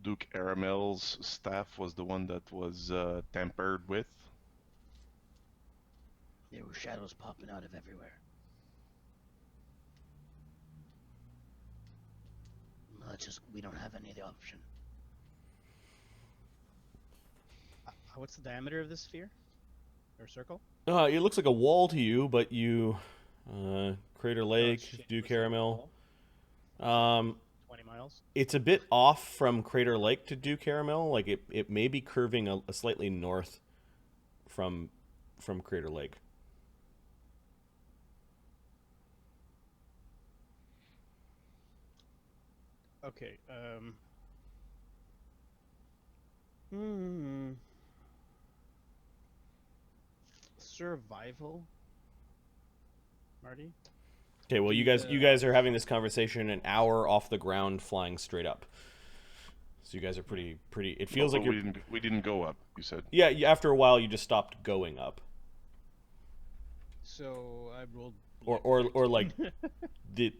Speaker 3: Duke Aramel's staff was the one that was tampered with.
Speaker 6: There were shadows popping out of everywhere. We don't have any other option.
Speaker 5: What's the diameter of this sphere? Or circle?
Speaker 2: It looks like a wall to you, but you, Crater
Speaker 5: Oh,
Speaker 2: Lake,
Speaker 5: shit,
Speaker 2: Dew
Speaker 5: looks like a
Speaker 2: Caramel.
Speaker 5: wall. 20 miles.
Speaker 2: It's a bit off from Crater Lake to Dew Caramel. Like it may be curving a slightly north from Crater Lake.
Speaker 5: Okay, survival, Marty?
Speaker 2: Okay, well you guys are having this conversation an hour off the ground, flying straight up. So you guys are pretty. It feels like
Speaker 3: we didn't go up. You said.
Speaker 2: Yeah. After a while, you just stopped going up,
Speaker 5: So I rolled.
Speaker 2: or like the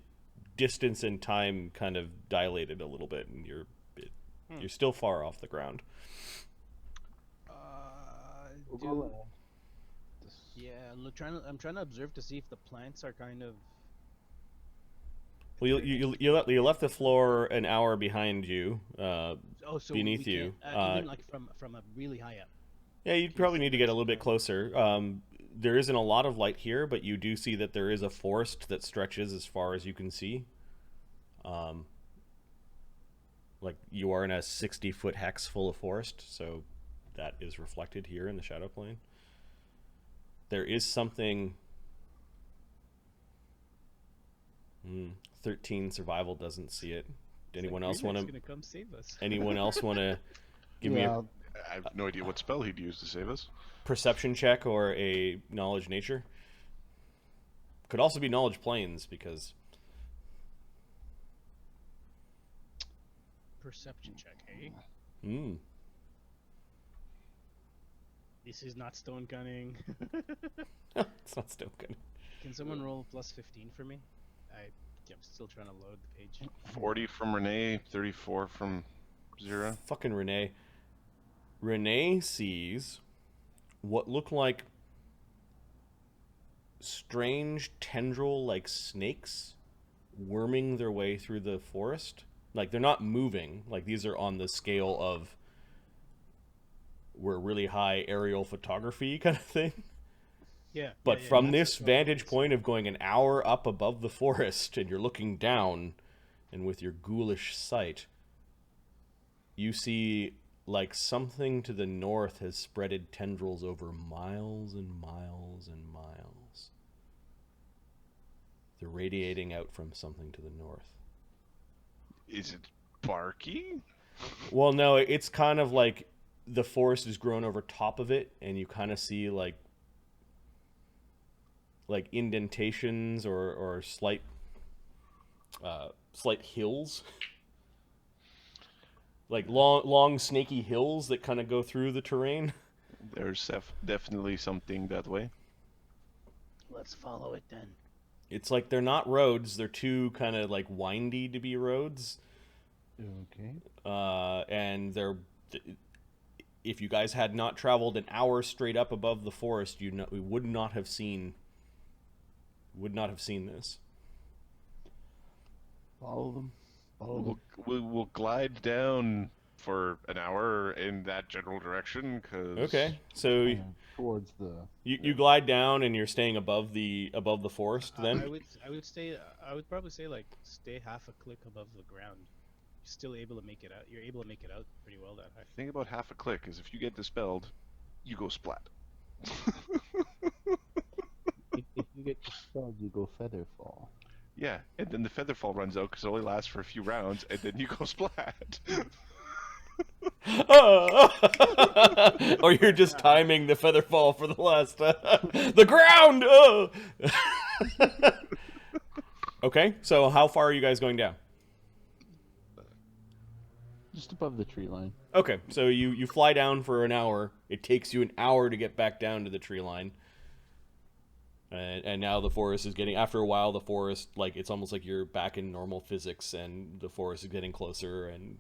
Speaker 2: distance and time kind of dilated a little bit, and you're still far off the ground.
Speaker 5: Yeah, I'm trying to observe to see if the plants are kind of.
Speaker 2: Well, you left the floor an hour behind you,
Speaker 5: So
Speaker 2: beneath
Speaker 5: we
Speaker 2: you.
Speaker 5: can't- you mean like from a really high up?
Speaker 2: Yeah, you'd probably need to get a little bit closer. There isn't a lot of light here, but you do see that there is a forest that stretches as far as you can see. Like you are in a 60-foot hex full of forest, so that is reflected here in the shadow plane. There is something. 13 survival doesn't see it. Anyone else want to?
Speaker 5: Gonna come save us.
Speaker 2: Anyone else want to give me a
Speaker 3: I have no idea what spell he'd use to save us.
Speaker 2: perception check or a knowledge nature? Could also be knowledge planes because
Speaker 5: Perception check, hey? This is not stone gunning.
Speaker 2: It's not still good.
Speaker 5: Can someone roll +15 for me? I'm still trying to load the page.
Speaker 3: 40 from Renee, 34 from Zyra.
Speaker 2: Fucking Renee. Renee sees what look like strange tendril like snakes worming their way through the forest. Like, they're not moving. Like, these are on the scale of we're really high aerial photography kind of thing.
Speaker 5: Yeah.
Speaker 2: But
Speaker 5: yeah,
Speaker 2: from
Speaker 5: that's
Speaker 2: this
Speaker 5: what
Speaker 2: vantage
Speaker 5: it's-
Speaker 2: point of going an hour up above the forest and you're looking down, and with your ghoulish sight, you see like something to the north has spreaded tendrils over miles and miles and miles. They're radiating out from something to the north.
Speaker 3: Is it barky?
Speaker 2: Well, no, it's kind of like the forest has grown over top of it, and you kind of see like indentations or slight hills, like long snaky hills that kind of go through the terrain.
Speaker 3: There's definitely something that way.
Speaker 6: Let's follow it then.
Speaker 2: It's like they're not roads; they're too kind of like windy to be roads.
Speaker 4: Okay.
Speaker 2: And they're, if you guys had not traveled an hour straight up above the forest, we would not have seen this.
Speaker 4: Follow them. Follow them.
Speaker 3: We'll glide down for an hour in that general direction.
Speaker 2: Okay, so
Speaker 4: Towards the.
Speaker 2: you glide down and you're staying above the forest. Then
Speaker 5: I would probably say like stay half a click above the ground. You're still able to make it out. You're able to make it out pretty well that high.
Speaker 3: The thing about half a click is if you get dispelled, you go splat.
Speaker 4: If you get dispelled, you go feather fall.
Speaker 3: Yeah, and then the feather fall runs out because it only lasts for a few rounds, and then you go splat.
Speaker 2: or you're just timing the feather fall for the last the ground. Oh! Okay, so how far are you guys going down?
Speaker 4: Just above the tree line.
Speaker 2: Okay, so you fly down for an hour. It takes you an hour to get back down to the tree line. And now the forest is getting, after a while, the forest, like, it's almost like you're back in normal physics, and the forest is getting closer, and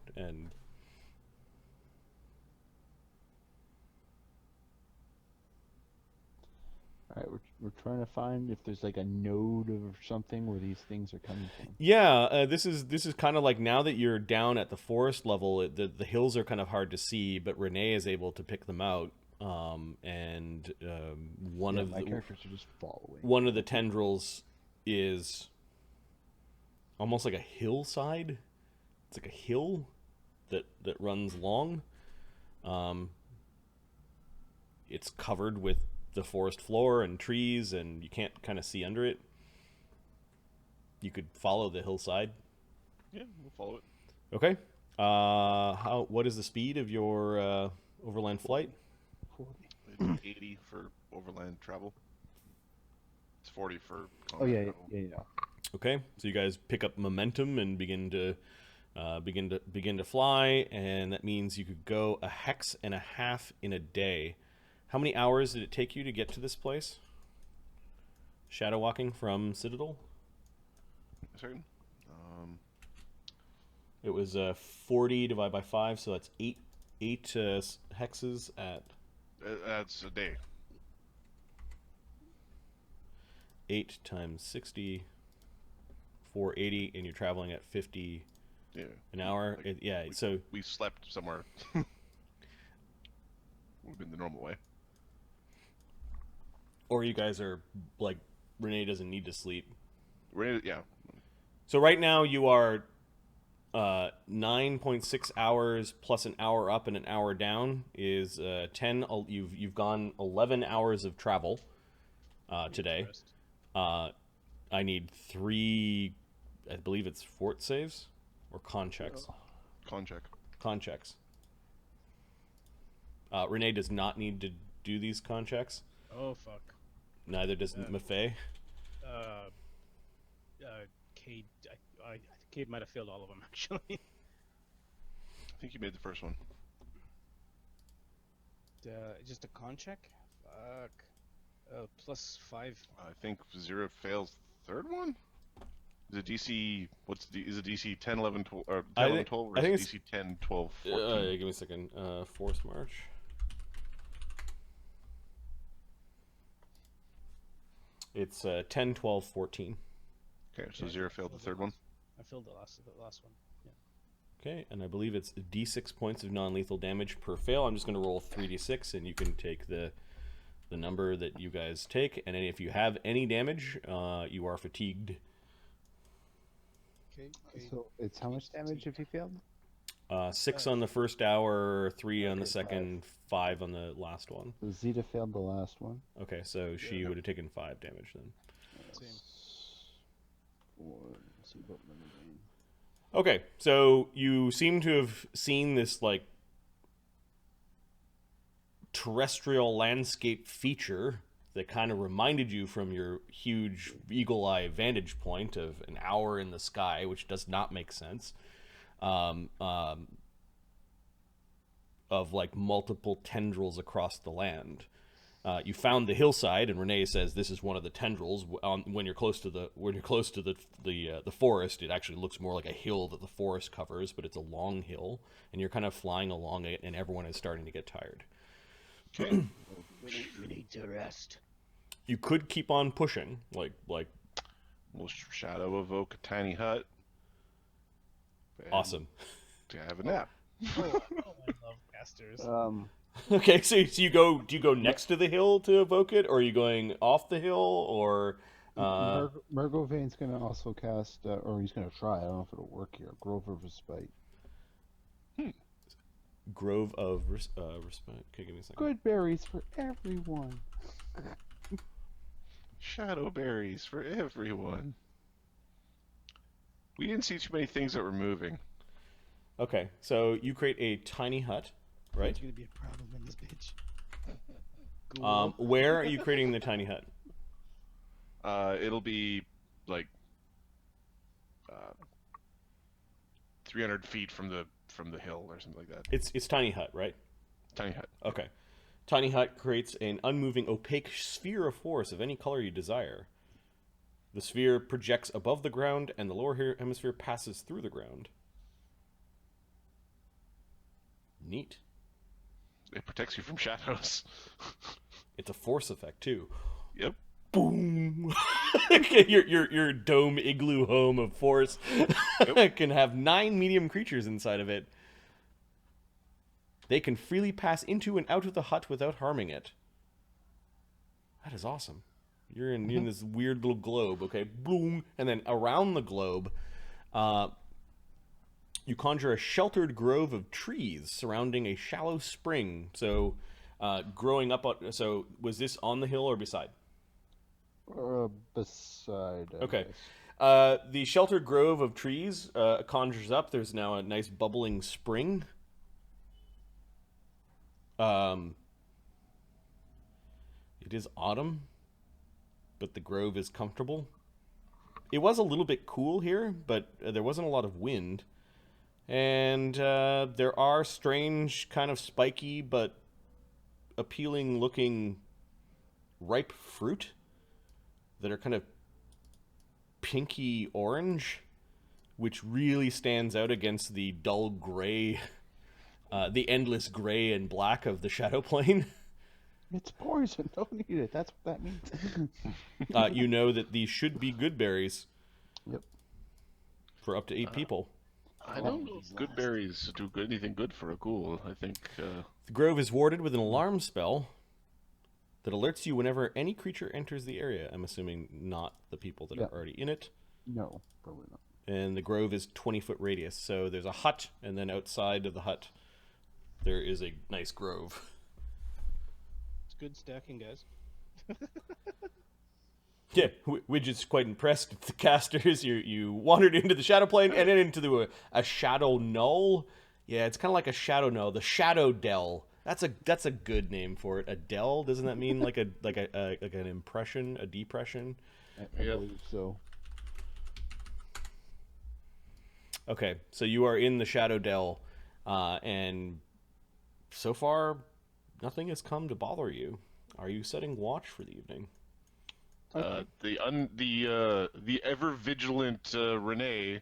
Speaker 4: All right, we're trying to find if there's like a node or something where these things are coming from.
Speaker 2: yeah, this is kind of like, now that you're down at the forest level, the hills are kind of hard to see, but Renee is able to pick them out. One of
Speaker 4: my
Speaker 2: the
Speaker 4: characters are just following.
Speaker 2: one of the tendrils is almost like a hillside. It's like a hill that runs long. It's covered with the forest floor and trees, and you can't kind of see under it. You could follow the hillside.
Speaker 3: Yeah, we'll follow it.
Speaker 2: Okay. What is the speed of your overland flight?
Speaker 4: 40.
Speaker 3: 80 for overland travel. It's 40 for
Speaker 4: Oh
Speaker 3: combat
Speaker 4: yeah,
Speaker 3: travel.
Speaker 4: yeah.
Speaker 2: Okay, so you guys pick up momentum and begin to fly, and that means you could go a hex and a half in a day. How many hours did it take you to get to this place? Shadow walking from Citadel?
Speaker 3: A second.
Speaker 2: It was 40 divided by 5, so that's 8 hexes at
Speaker 3: That's a day.
Speaker 2: 8 times 60, 480, and you're traveling at 50
Speaker 3: Yeah.
Speaker 2: an hour.
Speaker 3: Like,
Speaker 2: So
Speaker 3: we slept somewhere. Would have been the normal way.
Speaker 2: or you guys are like, Renee doesn't need to sleep.
Speaker 3: Yeah.
Speaker 2: So right now you are 9.6 hours plus an hour up and an hour down is 10. You've gone 11 hours of travel today. I need 3, I believe it's fort saves or con checks.
Speaker 3: Con check.
Speaker 2: Con checks. Renee does not need to do these con checks.
Speaker 5: Oh fuck.
Speaker 2: Neither does Maffei.
Speaker 5: Cade, I think Cade might have failed all of them actually.
Speaker 3: I think you made the first one.
Speaker 5: Just a con check. Fuck. +5.
Speaker 3: I think Zyra fails the third one. Is it DC? Is it DC 10, 11, 12, or 10, 11, 12, or
Speaker 2: I think
Speaker 3: is it DC 10, 12, 14?
Speaker 2: Give me a second. Force march. It's 10, 12, 14.
Speaker 3: Okay, so Zyra failed the third one.
Speaker 5: I filled the last one. Yeah.
Speaker 2: Okay, and I believe it's d6 points of non-lethal damage per fail. I'm just going to roll 3d6, and you can take the number that you guys take. And if you have any damage, you are fatigued.
Speaker 5: Okay.
Speaker 4: So it's how much damage if you failed?
Speaker 2: 6 on the first hour, 3 on the second, 5 on the last one.
Speaker 4: So Zeta failed the last one.
Speaker 2: Okay, so she would have taken 5 damage then.
Speaker 5: Same.
Speaker 4: Let's see about Murgovane.
Speaker 2: Okay, so you seem to have seen this, like, terrestrial landscape feature that kind of reminded you from your huge eagle eye vantage point of an hour in the sky, which does not make sense, of like multiple tendrils across the land. You found the hillside, and Renee says this is one of the tendrils. When you're close to the forest, it actually looks more like a hill that the forest covers, but it's a long hill, and you're kind of flying along it, and everyone is starting to get tired.
Speaker 3: Okay.
Speaker 6: We need to rest.
Speaker 2: You could keep on pushing, like.
Speaker 3: We'll shadow evoke a tiny hut. And
Speaker 2: Awesome.
Speaker 3: To have a nap.
Speaker 5: Oh, I love casters.
Speaker 2: Okay, so you go. Do you go next to the hill to evoke it, or are you going off the hill, or?
Speaker 4: Murgovane's going to also cast, or he's going to try. I don't know if it'll work here. Grove of Respite.
Speaker 2: Grove of Respite. Okay, give me a second.
Speaker 4: Good berries for everyone.
Speaker 3: Shadow berries for everyone. We didn't see too many things that were moving.
Speaker 2: Okay, so you create a tiny hut, right?
Speaker 5: There's gonna be a problem in this bitch.
Speaker 2: Where are you creating the tiny hut?
Speaker 3: It'll be like 300 feet from the hill or something like that.
Speaker 2: It's tiny hut, right?
Speaker 3: Tiny hut.
Speaker 2: Okay. Tiny hut creates an unmoving, opaque sphere of force of any color you desire. The sphere projects above the ground, and the lower hemisphere passes through the ground. Neat.
Speaker 3: It protects you from shadows.
Speaker 2: It's a force effect too.
Speaker 3: Yep.
Speaker 2: Boom! Okay, your dome igloo home of force can have 9 medium creatures inside of it. They can freely pass into and out of the hut without harming it. That is awesome. You're in this weird little globe, okay? Boom! And then around the globe, you conjure a sheltered grove of trees surrounding a shallow spring. So, growing up on... So, was this on the hill or beside?
Speaker 4: Beside.
Speaker 2: Okay. The sheltered grove of trees conjures up. There's now a nice bubbling spring. It is autumn, but the grove is comfortable. It was a little bit cool here, but there wasn't a lot of wind. And there are strange, kind of spiky, but appealing looking ripe fruit that are kind of pinky orange, which really stands out against the dull gray, the endless gray and black of the shadow plane.
Speaker 4: It's poison. Don't eat it. That's what that means.
Speaker 2: You know that these should be good berries.
Speaker 4: Yep.
Speaker 2: For up to 8 people.
Speaker 3: I don't know if good berries do anything good for a ghoul. I think...
Speaker 2: The grove is warded with an alarm spell that alerts you whenever any creature enters the area. I'm assuming not the people that are already in it.
Speaker 4: No, probably not.
Speaker 2: And the grove is 20-foot radius. So there's a hut, and then outside of the hut, there is a nice grove.
Speaker 5: It's good stacking, guys.
Speaker 2: Yeah, Widget's quite impressed at the casters. You wandered into the shadow plane and then into a shadow null. Yeah, it's kind of like a shadow null. The shadow dell. That's a good name for it. A dell, doesn't that mean like an impression, a depression?
Speaker 4: I believe so.
Speaker 2: Okay, so you are in the shadow dell, and so far nothing has come to bother you. Are you setting watch for the evening?
Speaker 3: The ever vigilant Renee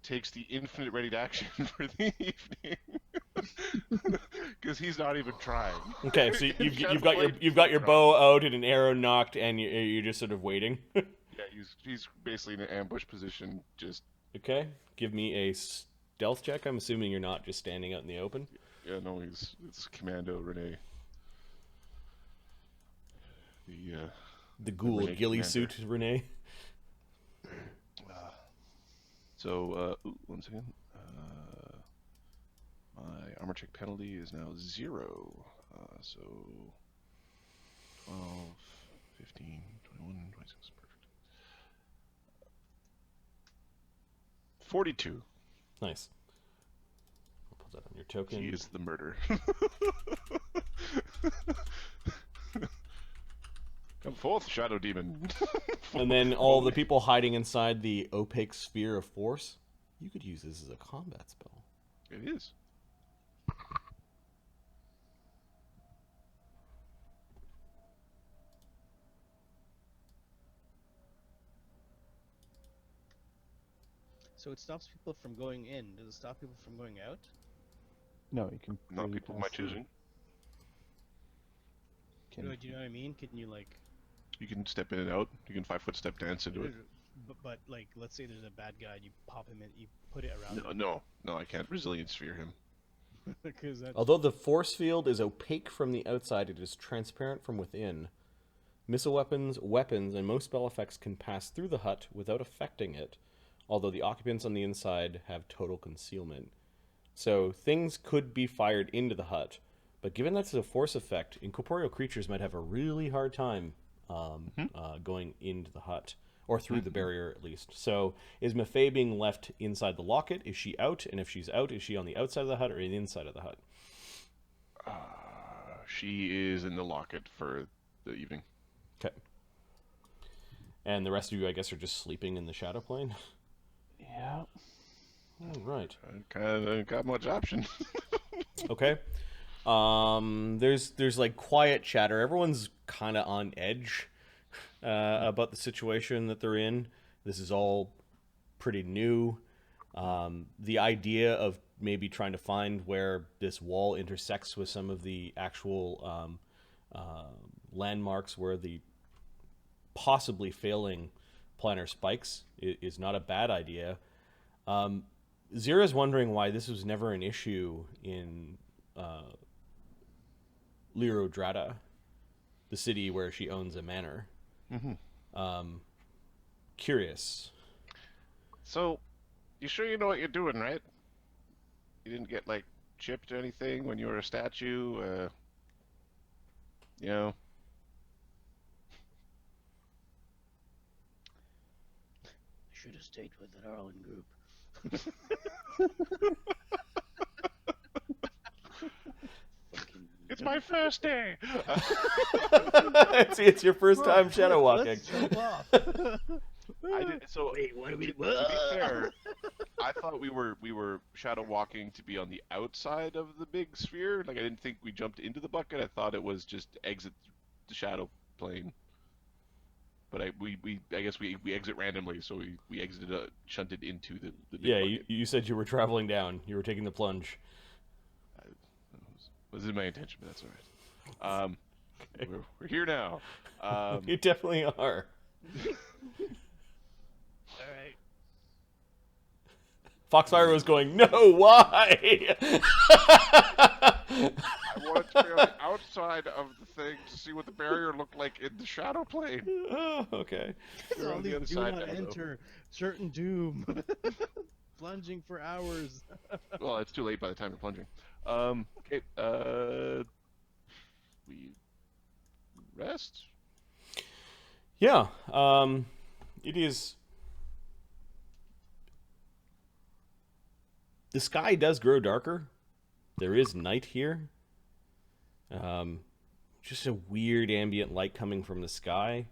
Speaker 3: takes the infinite ready to action for the evening. Because he's not even trying.
Speaker 2: Okay, so you've
Speaker 3: Shadow
Speaker 2: got your
Speaker 3: Blade,
Speaker 2: bow out and an arrow knocked, and you're just sort of waiting.
Speaker 3: Yeah, he's basically in an ambush position. Just
Speaker 2: Okay, give me a stealth check. I'm assuming you're not just standing out in the open.
Speaker 3: yeah, no, it's Commando Renee.
Speaker 2: The ghoul
Speaker 3: Renee
Speaker 2: ghillie
Speaker 3: Commander.
Speaker 2: suit, Renee.
Speaker 3: So, one second. My armor check penalty is now 0. So 12, 15, 21, 26, perfect. 42.
Speaker 2: Nice. I'll put that on your token.
Speaker 3: He is the murder. Come forth, Shadow Demon.
Speaker 2: And then all the people hiding inside the opaque sphere of force. You could use this as a combat spell.
Speaker 3: It is.
Speaker 5: So it stops people from going in. Does it stop people from going out?
Speaker 4: No, you can.
Speaker 3: Not
Speaker 4: really
Speaker 3: people of
Speaker 4: pass
Speaker 3: my
Speaker 4: through.
Speaker 3: choosing.
Speaker 4: Can-
Speaker 5: Do you know what I mean? Can you like?
Speaker 3: You can step in and out. You can 5-foot step dance into it.
Speaker 5: But like, let's say there's a bad guy, and you pop him in, you put it around.
Speaker 3: No, I can't resilience sphere him.
Speaker 5: Because that's
Speaker 2: Although the force field is opaque from the outside, it is transparent from within. Missile weapons, and most spell effects can pass through the hut without affecting it, although the occupants on the inside have total concealment. So things could be fired into the hut, but given that's a force effect, incorporeal creatures might have a really hard time going into the hut, or through the barrier at least. So is Maffei being left inside the locket? Is she out? And if she's out, is she on the outside of the hut or the inside of the hut?
Speaker 3: She is in the locket for the evening.
Speaker 2: Okay. And the rest of you, I guess, are just sleeping in the shadow plane?
Speaker 4: Yeah.
Speaker 2: All right.
Speaker 3: I kind of got much option.
Speaker 2: Okay. There's like quiet chatter. Everyone's kind of on edge about the situation that they're in. This is all pretty new. The idea of maybe trying to find where this wall intersects with some of the actual landmarks where the possibly failing planar spikes is not a bad idea. Zyra's wondering why this was never an issue in Lyrodrata, the city where she owns a manor. Curious.
Speaker 3: So, you sure you know what you're doing, right? You didn't get, like, chipped or anything when you were a statue? You know?
Speaker 6: I should have stayed with the Arlen group. Fucking
Speaker 3: It's my first day!
Speaker 2: it's your first time shadow walking.
Speaker 5: Let's jump off.
Speaker 3: So,
Speaker 6: wait, what are we?
Speaker 3: to be fair, I thought we were shadow walking to be on the outside of the big sphere. Like, I didn't think we jumped into the bucket. I thought it was just exit the shadow plane. But I guess we exit randomly, so we exited shunted into the big
Speaker 2: Yeah,
Speaker 3: bucket.
Speaker 2: you said you were traveling down. You were taking the plunge.
Speaker 3: Was in my intention, but that's all right. We're here now.
Speaker 2: You definitely are.
Speaker 6: All right.
Speaker 2: Foxfire was going, no, why?
Speaker 3: I wanted to be on the outside of the thing to see what the barrier looked like in the shadow plane.
Speaker 2: Oh, okay.
Speaker 3: We're on the other
Speaker 5: Do
Speaker 3: side
Speaker 5: not
Speaker 3: now, though.
Speaker 5: enter. Certain doom. Plunging for hours.
Speaker 3: Well, it's too late by the time you're plunging. Okay. We rest.
Speaker 2: Yeah. It is. The sky does grow darker. There is night here. Just a weird ambient light coming from the sky.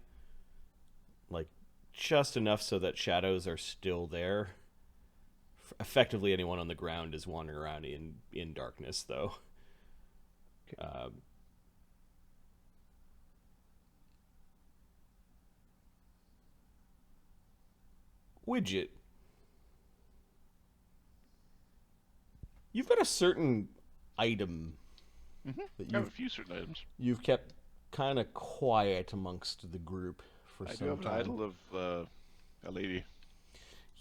Speaker 2: Like, just enough so that shadows are still there. Effectively, anyone on the ground is wandering around in darkness, though. Widget. You've got a certain item
Speaker 3: Mm-hmm.
Speaker 2: that
Speaker 3: I have a few certain items.
Speaker 2: you've kept kind of quiet amongst the group for
Speaker 3: I do
Speaker 2: some
Speaker 3: have an
Speaker 2: time.
Speaker 3: idol of a lady.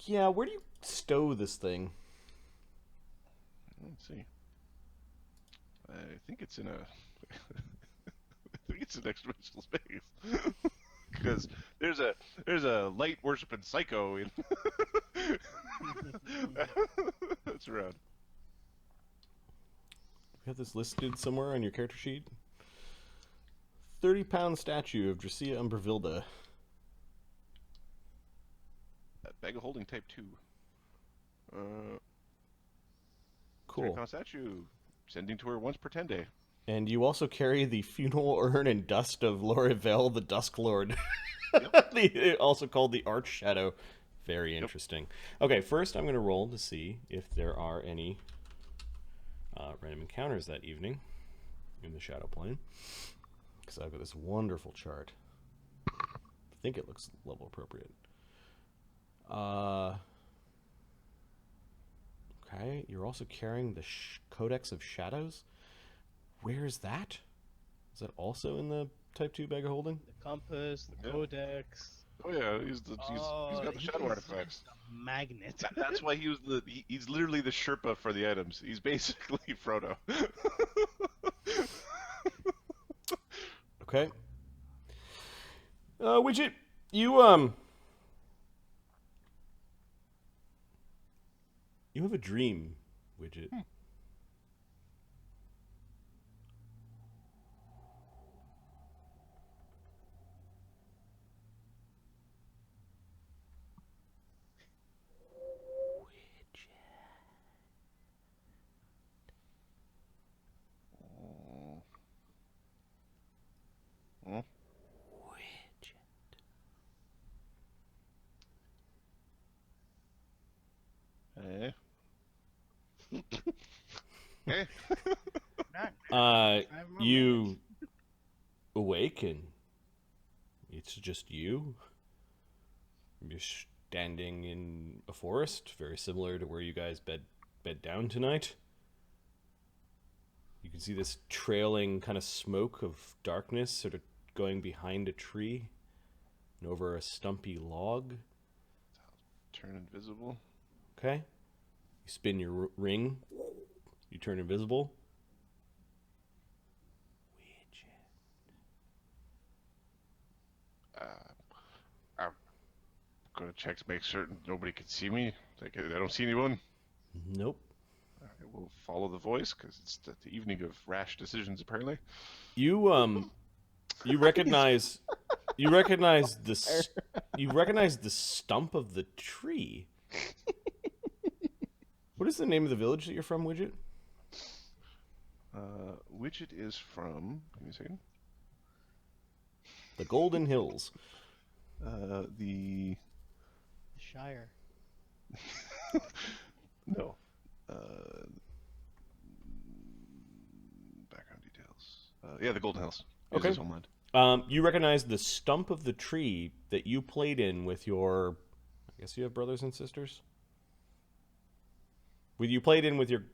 Speaker 2: Yeah, where do you stow this thing?
Speaker 3: Let's see. I think it's in a. I think it's an extra-dimensional space. Because there's a light worshiping psycho in. That's around.
Speaker 2: You have this listed somewhere on your character sheet. 30-pound statue of Dracia Umbravilda.
Speaker 3: Bag of holding type 2.
Speaker 2: Cool.
Speaker 3: Circus statue. Sending to her once per 10 day.
Speaker 2: And you also carry the funeral urn and dust of Lorivel, the Dusk Lord. Also called the Arch Shadow. Very interesting. Okay, first I'm going to roll to see if there are any random encounters that evening in the Shadow Plane. Because I've got this wonderful chart. I think it looks level appropriate. Okay, you're also carrying the Codex of Shadows. Where's that? Is that also in the Type 2 bag of holding?
Speaker 5: The compass, the
Speaker 3: Yeah.
Speaker 5: codex.
Speaker 3: Oh yeah, he's got the shadow
Speaker 5: he's
Speaker 3: artifacts.
Speaker 5: just a magnet.
Speaker 3: That's why he's literally the Sherpa for the items. He's basically Frodo.
Speaker 2: Okay. Widget, you have a dream, Widget.
Speaker 3: Eh? Eh?
Speaker 2: You awaken. It's just you. You're standing in a forest, very similar to where you guys bed down tonight. You can see this trailing kind of smoke of darkness sort of going behind a tree and over a stumpy log.
Speaker 3: Turn invisible.
Speaker 2: Okay. You spin your ring. You turn invisible.
Speaker 3: I'm gonna check to make certain nobody can see me. Like, I don't see anyone.
Speaker 2: Nope.
Speaker 3: I will follow the voice because it's the evening of rash decisions. Apparently,
Speaker 2: You recognize the stump of the tree. What is the name of the village that you're from, Widget?
Speaker 3: Widget is from. Give me a second.
Speaker 2: The Golden Hills.
Speaker 3: The
Speaker 5: Shire.
Speaker 3: no. Background details. Yeah, the Golden Hills. Is
Speaker 2: Okay.
Speaker 3: his homeland.
Speaker 2: You recognize the stump of the tree that you played in with your. I guess you have brothers and sisters. You played in with your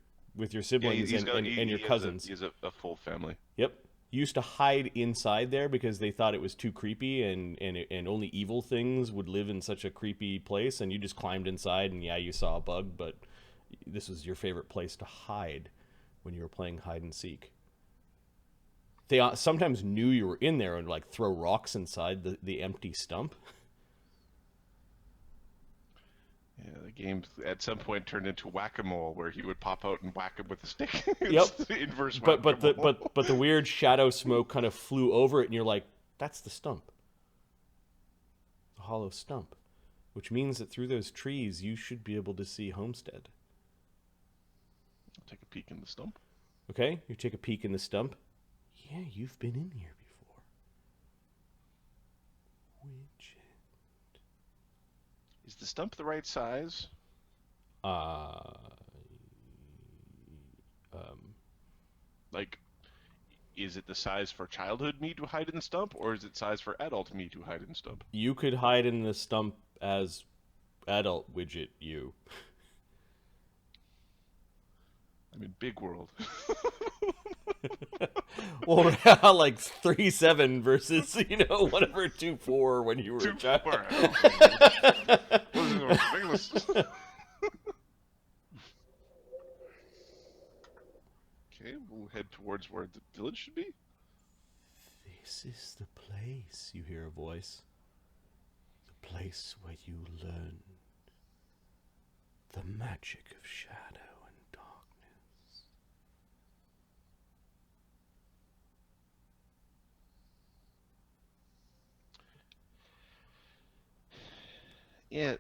Speaker 2: siblings and your cousins.
Speaker 3: He has a full family.
Speaker 2: Yep. You used to hide inside there because they thought it was too creepy and only evil things would live in such a creepy place, and you just climbed inside and yeah, you saw a bug, but this was your favorite place to hide when you were playing hide and seek. They sometimes knew you were in there and like throw rocks inside the empty stump.
Speaker 3: Yeah, the game at some point turned into whack-a-mole, where he would pop out and whack him with a stick.
Speaker 2: Yep.
Speaker 3: It's the inverse
Speaker 2: But
Speaker 3: whack-a-mole.
Speaker 2: the weird shadow smoke kind of flew over it, and you're like, that's the stump. The hollow stump. Which means that through those trees, you should be able to see Homestead.
Speaker 3: I'll take a peek in the stump.
Speaker 2: Okay? You take a peek in the stump. Yeah, you've been in here before. Widget.
Speaker 3: Is the stump the right size? Like, is it the size for childhood me to hide in the stump, or is it size for adult me to hide in the stump?
Speaker 2: You could hide in the stump as adult Widget you.
Speaker 3: I mean, big world.
Speaker 2: Well, like 3-7 versus whatever 2-4 when you were a child.
Speaker 3: 2-4. What is it? Ridiculous. Okay, we'll head towards where the village should be.
Speaker 2: This is the place, you hear a voice. The place where you learn the magic of shadow and darkness.
Speaker 3: Yeah,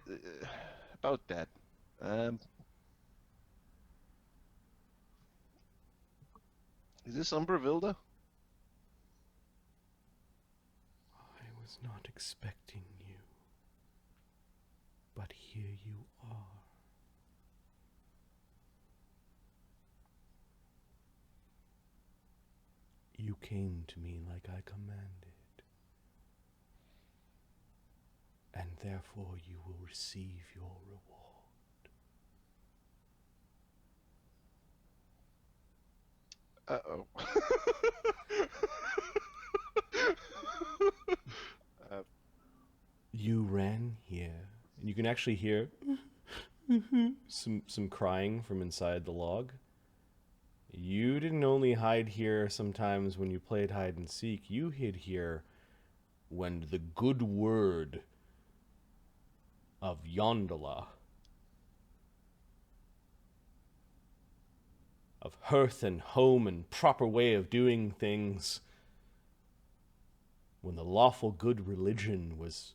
Speaker 3: about that. Is this Umbravilda?
Speaker 2: I was not expecting you, but here you are. You came to me like I commanded, and therefore you will receive your reward.
Speaker 3: Uh-oh.
Speaker 2: You ran here, and you can actually hear some crying from inside the log. You didn't only hide here sometimes when you played hide and seek. You hid here when the good word of Yggdrasil, of hearth and home and proper way of doing things, when the lawful good religion was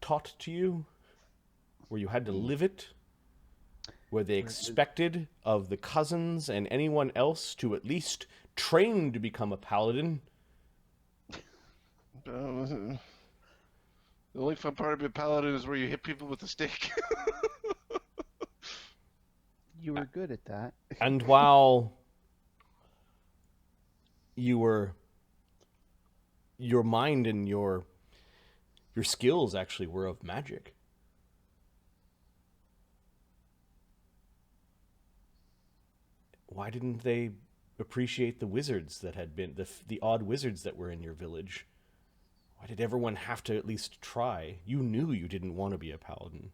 Speaker 2: taught to you, where you had to live it, where they expected of the cousins and anyone else to at least train to become a paladin.
Speaker 3: The only fun part of being a paladin is where you hit people with a stick.
Speaker 4: You were good at that.
Speaker 2: And while your mind and your skills actually were of magic, why didn't they appreciate the wizards that had been the odd wizards that were in your village? Why did everyone have to at least try? You knew you didn't want to be a paladin.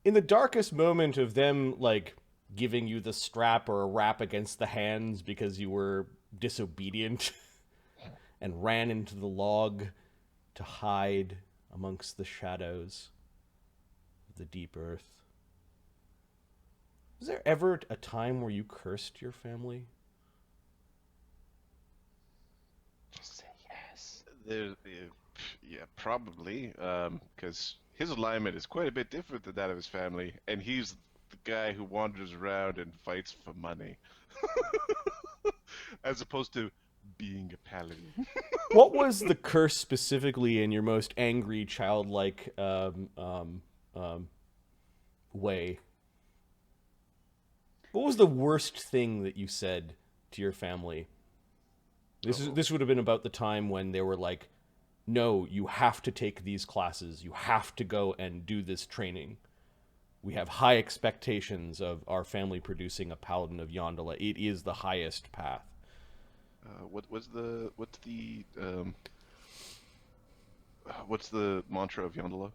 Speaker 2: In the darkest moment of them, like, giving you the strap or a rap against the hands because you were disobedient and ran into the log to hide amongst the shadows of the deep earth, was there ever a time where you cursed your family?
Speaker 4: Just say yes.
Speaker 3: Yeah, probably. Because his alignment is quite a bit different than that of his family, and he's the guy who wanders around and fights for money, as opposed to being a paladin.
Speaker 2: What was the curse specifically in your most angry, childlike way? What was the worst thing that you said to your family? This would have been about the time when they were like, no, you have to take these classes. You have to go and do this training. We have high expectations of our family producing a paladin of Yggdrasil. It is the highest path.
Speaker 3: What's the mantra of Yggdrasil?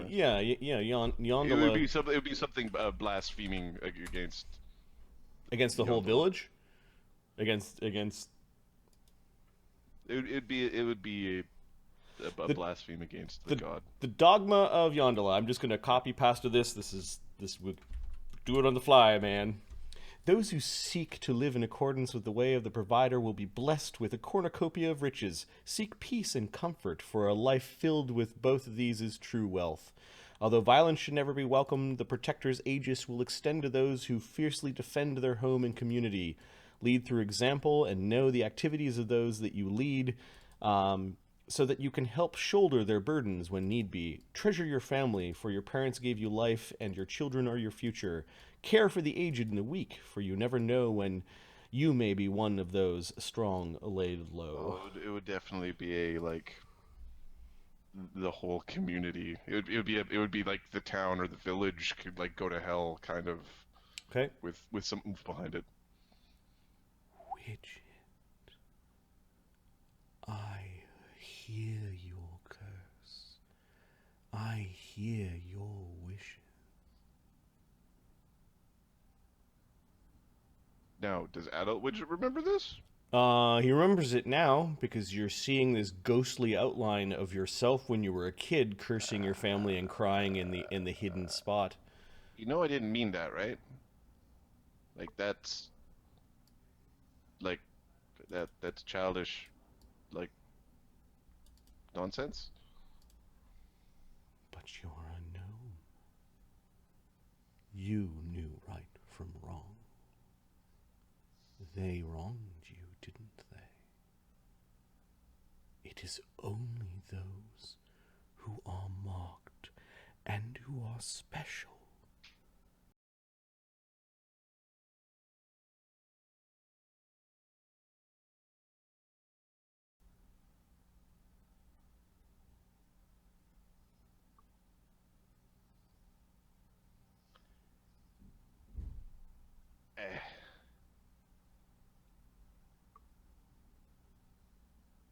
Speaker 2: Yeah, Yggdrasil.
Speaker 3: It would be something blaspheming
Speaker 2: Against the whole village? Against
Speaker 3: It would be a blaspheme against the god.
Speaker 2: The dogma of Yggdrasil. I'm just going to copy pasta this. This we'll do it on the fly, man. Those who seek to live in accordance with the way of the provider will be blessed with a cornucopia of riches. Seek peace and comfort, for a life filled with both of these is true wealth. Although violence should never be welcomed, the protector's aegis will extend to those who fiercely defend their home and community. Lead through example and know the activities of those that you lead, so that you can help shoulder their burdens when need be. Treasure your family, for your parents gave you life, and your children are your future. Care for the aged and the weak, for you never know when you may be one of those strong laid low.
Speaker 3: It would definitely be a the whole community. It would be like the town or the village could like go to hell, kind of,
Speaker 2: Okay.
Speaker 3: with some oomph behind it.
Speaker 2: Widget, I hear your curse. I hear your wishes.
Speaker 3: Now, does adult Widget remember this?
Speaker 2: He remembers it now because you're seeing this ghostly outline of yourself when you were a kid, cursing your family and crying in the hidden spot.
Speaker 3: You know I didn't mean that, right? Like that's like that's childish, like nonsense.
Speaker 2: But you're a gnome. You knew right from wrong. They wronged you, didn't they? It is only those who are marked and who are special.
Speaker 3: Eh.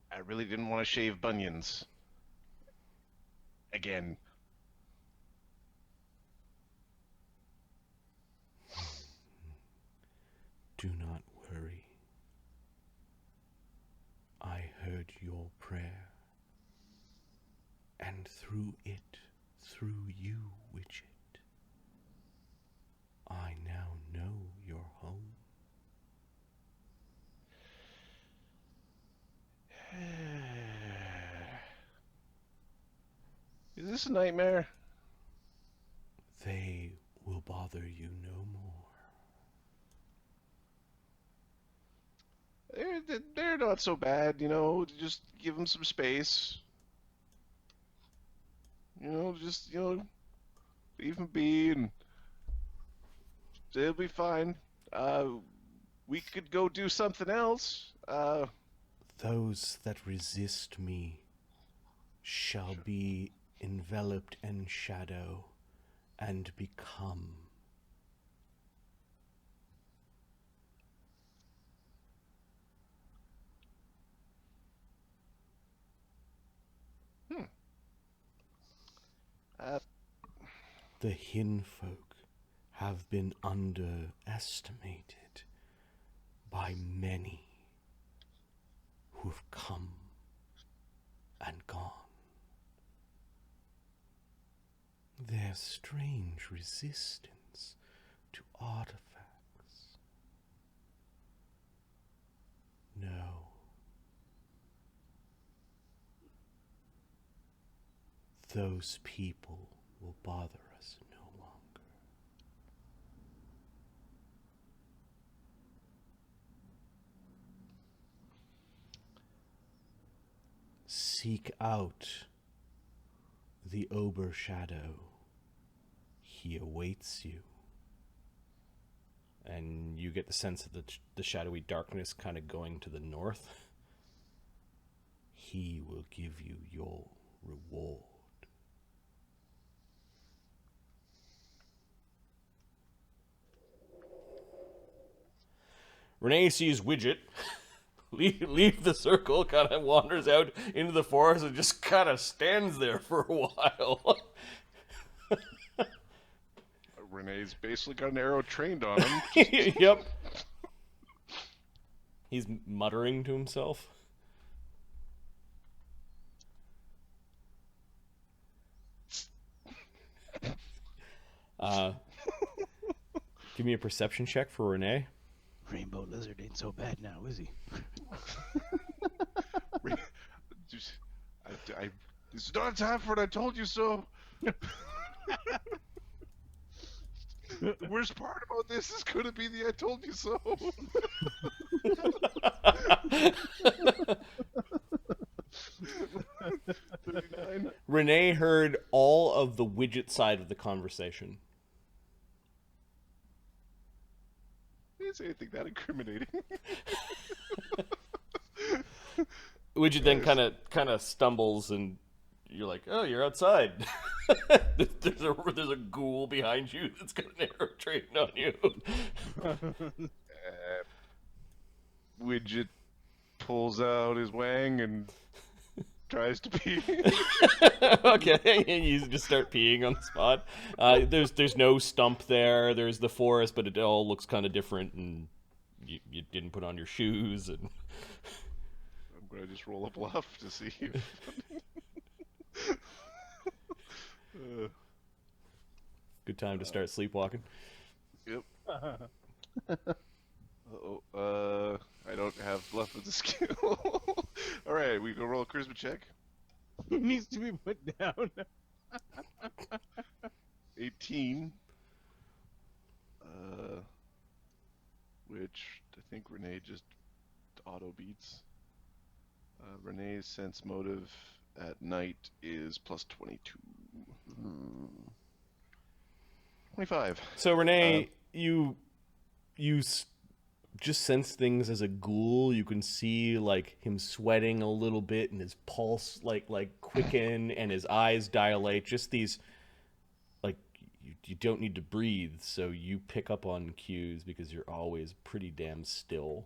Speaker 3: I really didn't want to shave bunions. Again.
Speaker 2: Do not worry. I heard your prayer, and through it, through you, Widget, I now know your home.
Speaker 3: Is this a nightmare?
Speaker 2: They will bother you no more.
Speaker 3: They're not so bad, you know. Just give them some space. You know, just leave them be, and they'll be fine. We could go do something else.
Speaker 2: Those that resist me shall be enveloped in shadow and become.
Speaker 3: Uh,
Speaker 2: The Hinfolk have been underestimated by many who've come and gone. Their strange resistance to artifacts. No. Those people will bother us no longer. Seek out the Ober Shadow. He awaits you. And you get the sense of the shadowy darkness kind of going to the north. He will give you your reward. Renee sees Widget leave the circle, kind of wanders out into the forest and just kind of stands there for a while.
Speaker 3: Renee's basically got an arrow trained on him.
Speaker 2: Yep. He's muttering to himself. Give me a perception check for Renee.
Speaker 5: Rainbow lizard ain't so bad now, is he?
Speaker 3: It's not time for it. I told you so. The worst part about this is going to be the "I told you so."
Speaker 2: Renee heard all of the Widget side of the conversation.
Speaker 3: I didn't say anything that incriminating.
Speaker 2: Widget then kind of stumbles and you're like, oh, you're outside. there's a ghoul behind you that's got an arrow trained on you.
Speaker 3: Widget pulls out his wang and tries to pee.
Speaker 2: Okay, and you just start peeing on the spot. There's no stump there. There's the forest, but it all looks kind of different, and you didn't put on your shoes. And
Speaker 3: I'm gonna just roll a bluff to see if...
Speaker 2: Good time to start sleepwalking.
Speaker 3: Yep. I don't have bluff as a skill. Alright, we go roll a charisma check.
Speaker 5: It needs to be put down.
Speaker 3: 18. Which I think Renee just auto beats. Renee's sense motive at night is plus 22. 25.
Speaker 2: So Renee, you just sense things as a ghoul. You can see like him sweating a little bit, and his pulse like quicken, and his eyes dilate. Just these, like you don't need to breathe, so you pick up on cues because you're always pretty damn still,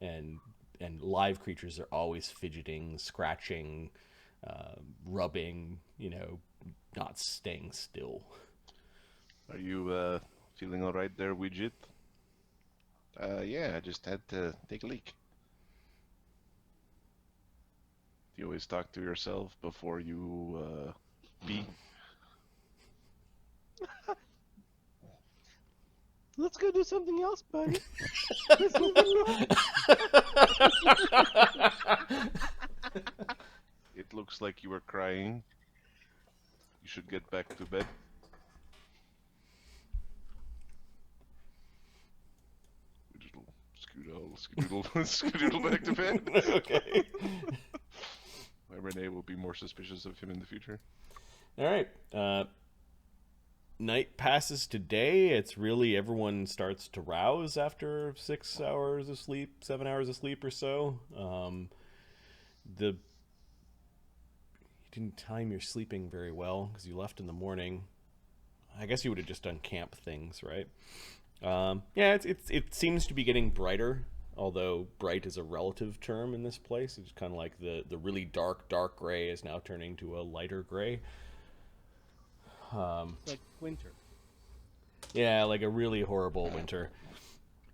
Speaker 2: and live creatures are always fidgeting, scratching, rubbing. Not staying still.
Speaker 3: Are you feeling alright there, Widget? Yeah, I just had to take a leak. Do you always talk to yourself before you pee?
Speaker 5: Let's go do something else, buddy.
Speaker 3: It looks like you were crying. You should get back to bed. Skedoodle back to bed.
Speaker 2: Okay.
Speaker 3: My Renee will be more suspicious of him in the future.
Speaker 2: All right. Night passes to day. It's really everyone starts to rouse after 6 hours of sleep, 7 hours of sleep or so. You didn't time your sleeping very well because you left in the morning. I guess you would have just done camp things, right? Yeah, it seems to be getting brighter, although bright is a relative term in this place. It's kind of like the really dark gray is now turning to a lighter gray.
Speaker 5: It's like winter.
Speaker 2: Yeah, like a really horrible winter.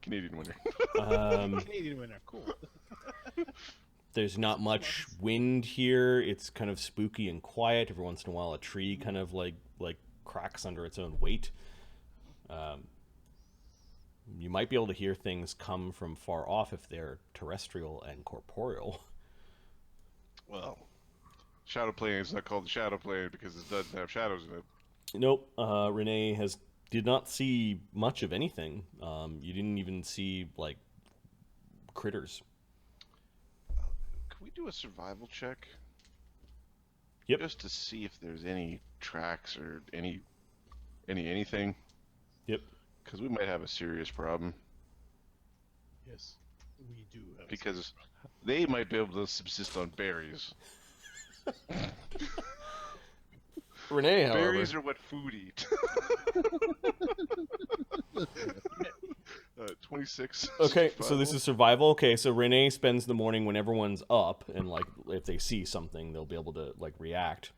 Speaker 3: Canadian winter.
Speaker 5: Canadian winter, cool.
Speaker 2: There's not much wind here. It's kind of spooky and quiet. Every once in a while, a tree kind of like cracks under its own weight. You might be able to hear things come from far off if they're terrestrial and corporeal.
Speaker 3: Well, shadow plane is not called the shadow plane because it doesn't have shadows in it.
Speaker 2: Nope. Renee did not see much of anything. You didn't even see like critters.
Speaker 3: Can we do a survival check?
Speaker 2: Yep.
Speaker 3: Just to see if there's any tracks or anything.
Speaker 2: Yep.
Speaker 3: Because we might have a serious problem.
Speaker 5: Yes, we do. Have
Speaker 3: Because they might be able to subsist on berries.
Speaker 2: Renee, however,
Speaker 3: Berries are what food eat. 26.
Speaker 2: okay, so this is survival. Okay, so Renee spends the morning when everyone's up, and like if they see something, they'll be able to like react.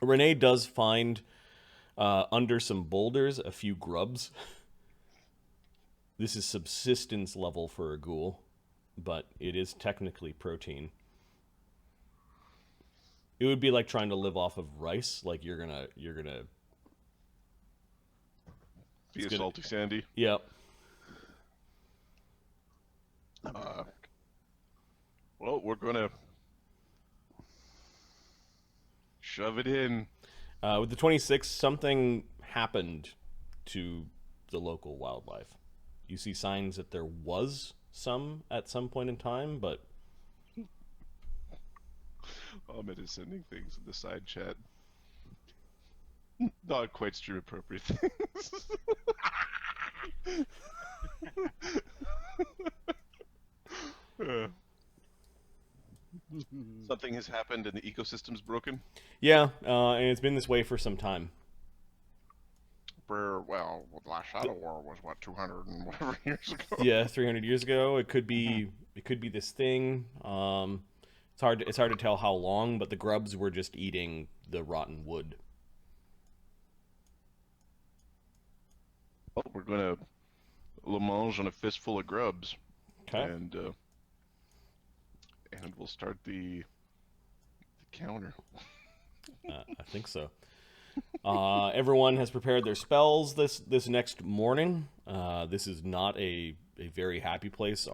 Speaker 2: Renee does find under some boulders a few grubs. This is subsistence level for a ghoul, but it is technically protein. It would be like trying to live off of rice. Like you're gonna
Speaker 3: be a salty sandy.
Speaker 2: Yep.
Speaker 3: Well, we're gonna shove it in.
Speaker 2: With the 26, something happened to the local wildlife. You see signs that there was some at some point in time, but
Speaker 3: Ahmed is sending things in the side chat. Not quite stream appropriate things. Something has happened and the ecosystem's broken.
Speaker 2: Yeah, and it's been this way for some time.
Speaker 3: Well, the last Shadow War was what 200 and whatever years ago.
Speaker 2: Yeah, 300 years ago. It could be this thing. It's hard to tell how long, but the grubs were just eating the rotten wood.
Speaker 3: Well, we're gonna le mange on a fistful of grubs,
Speaker 2: Okay.
Speaker 3: and we'll start the counter.
Speaker 2: I think so. Everyone has prepared their spells this next morning. This is not a very happy place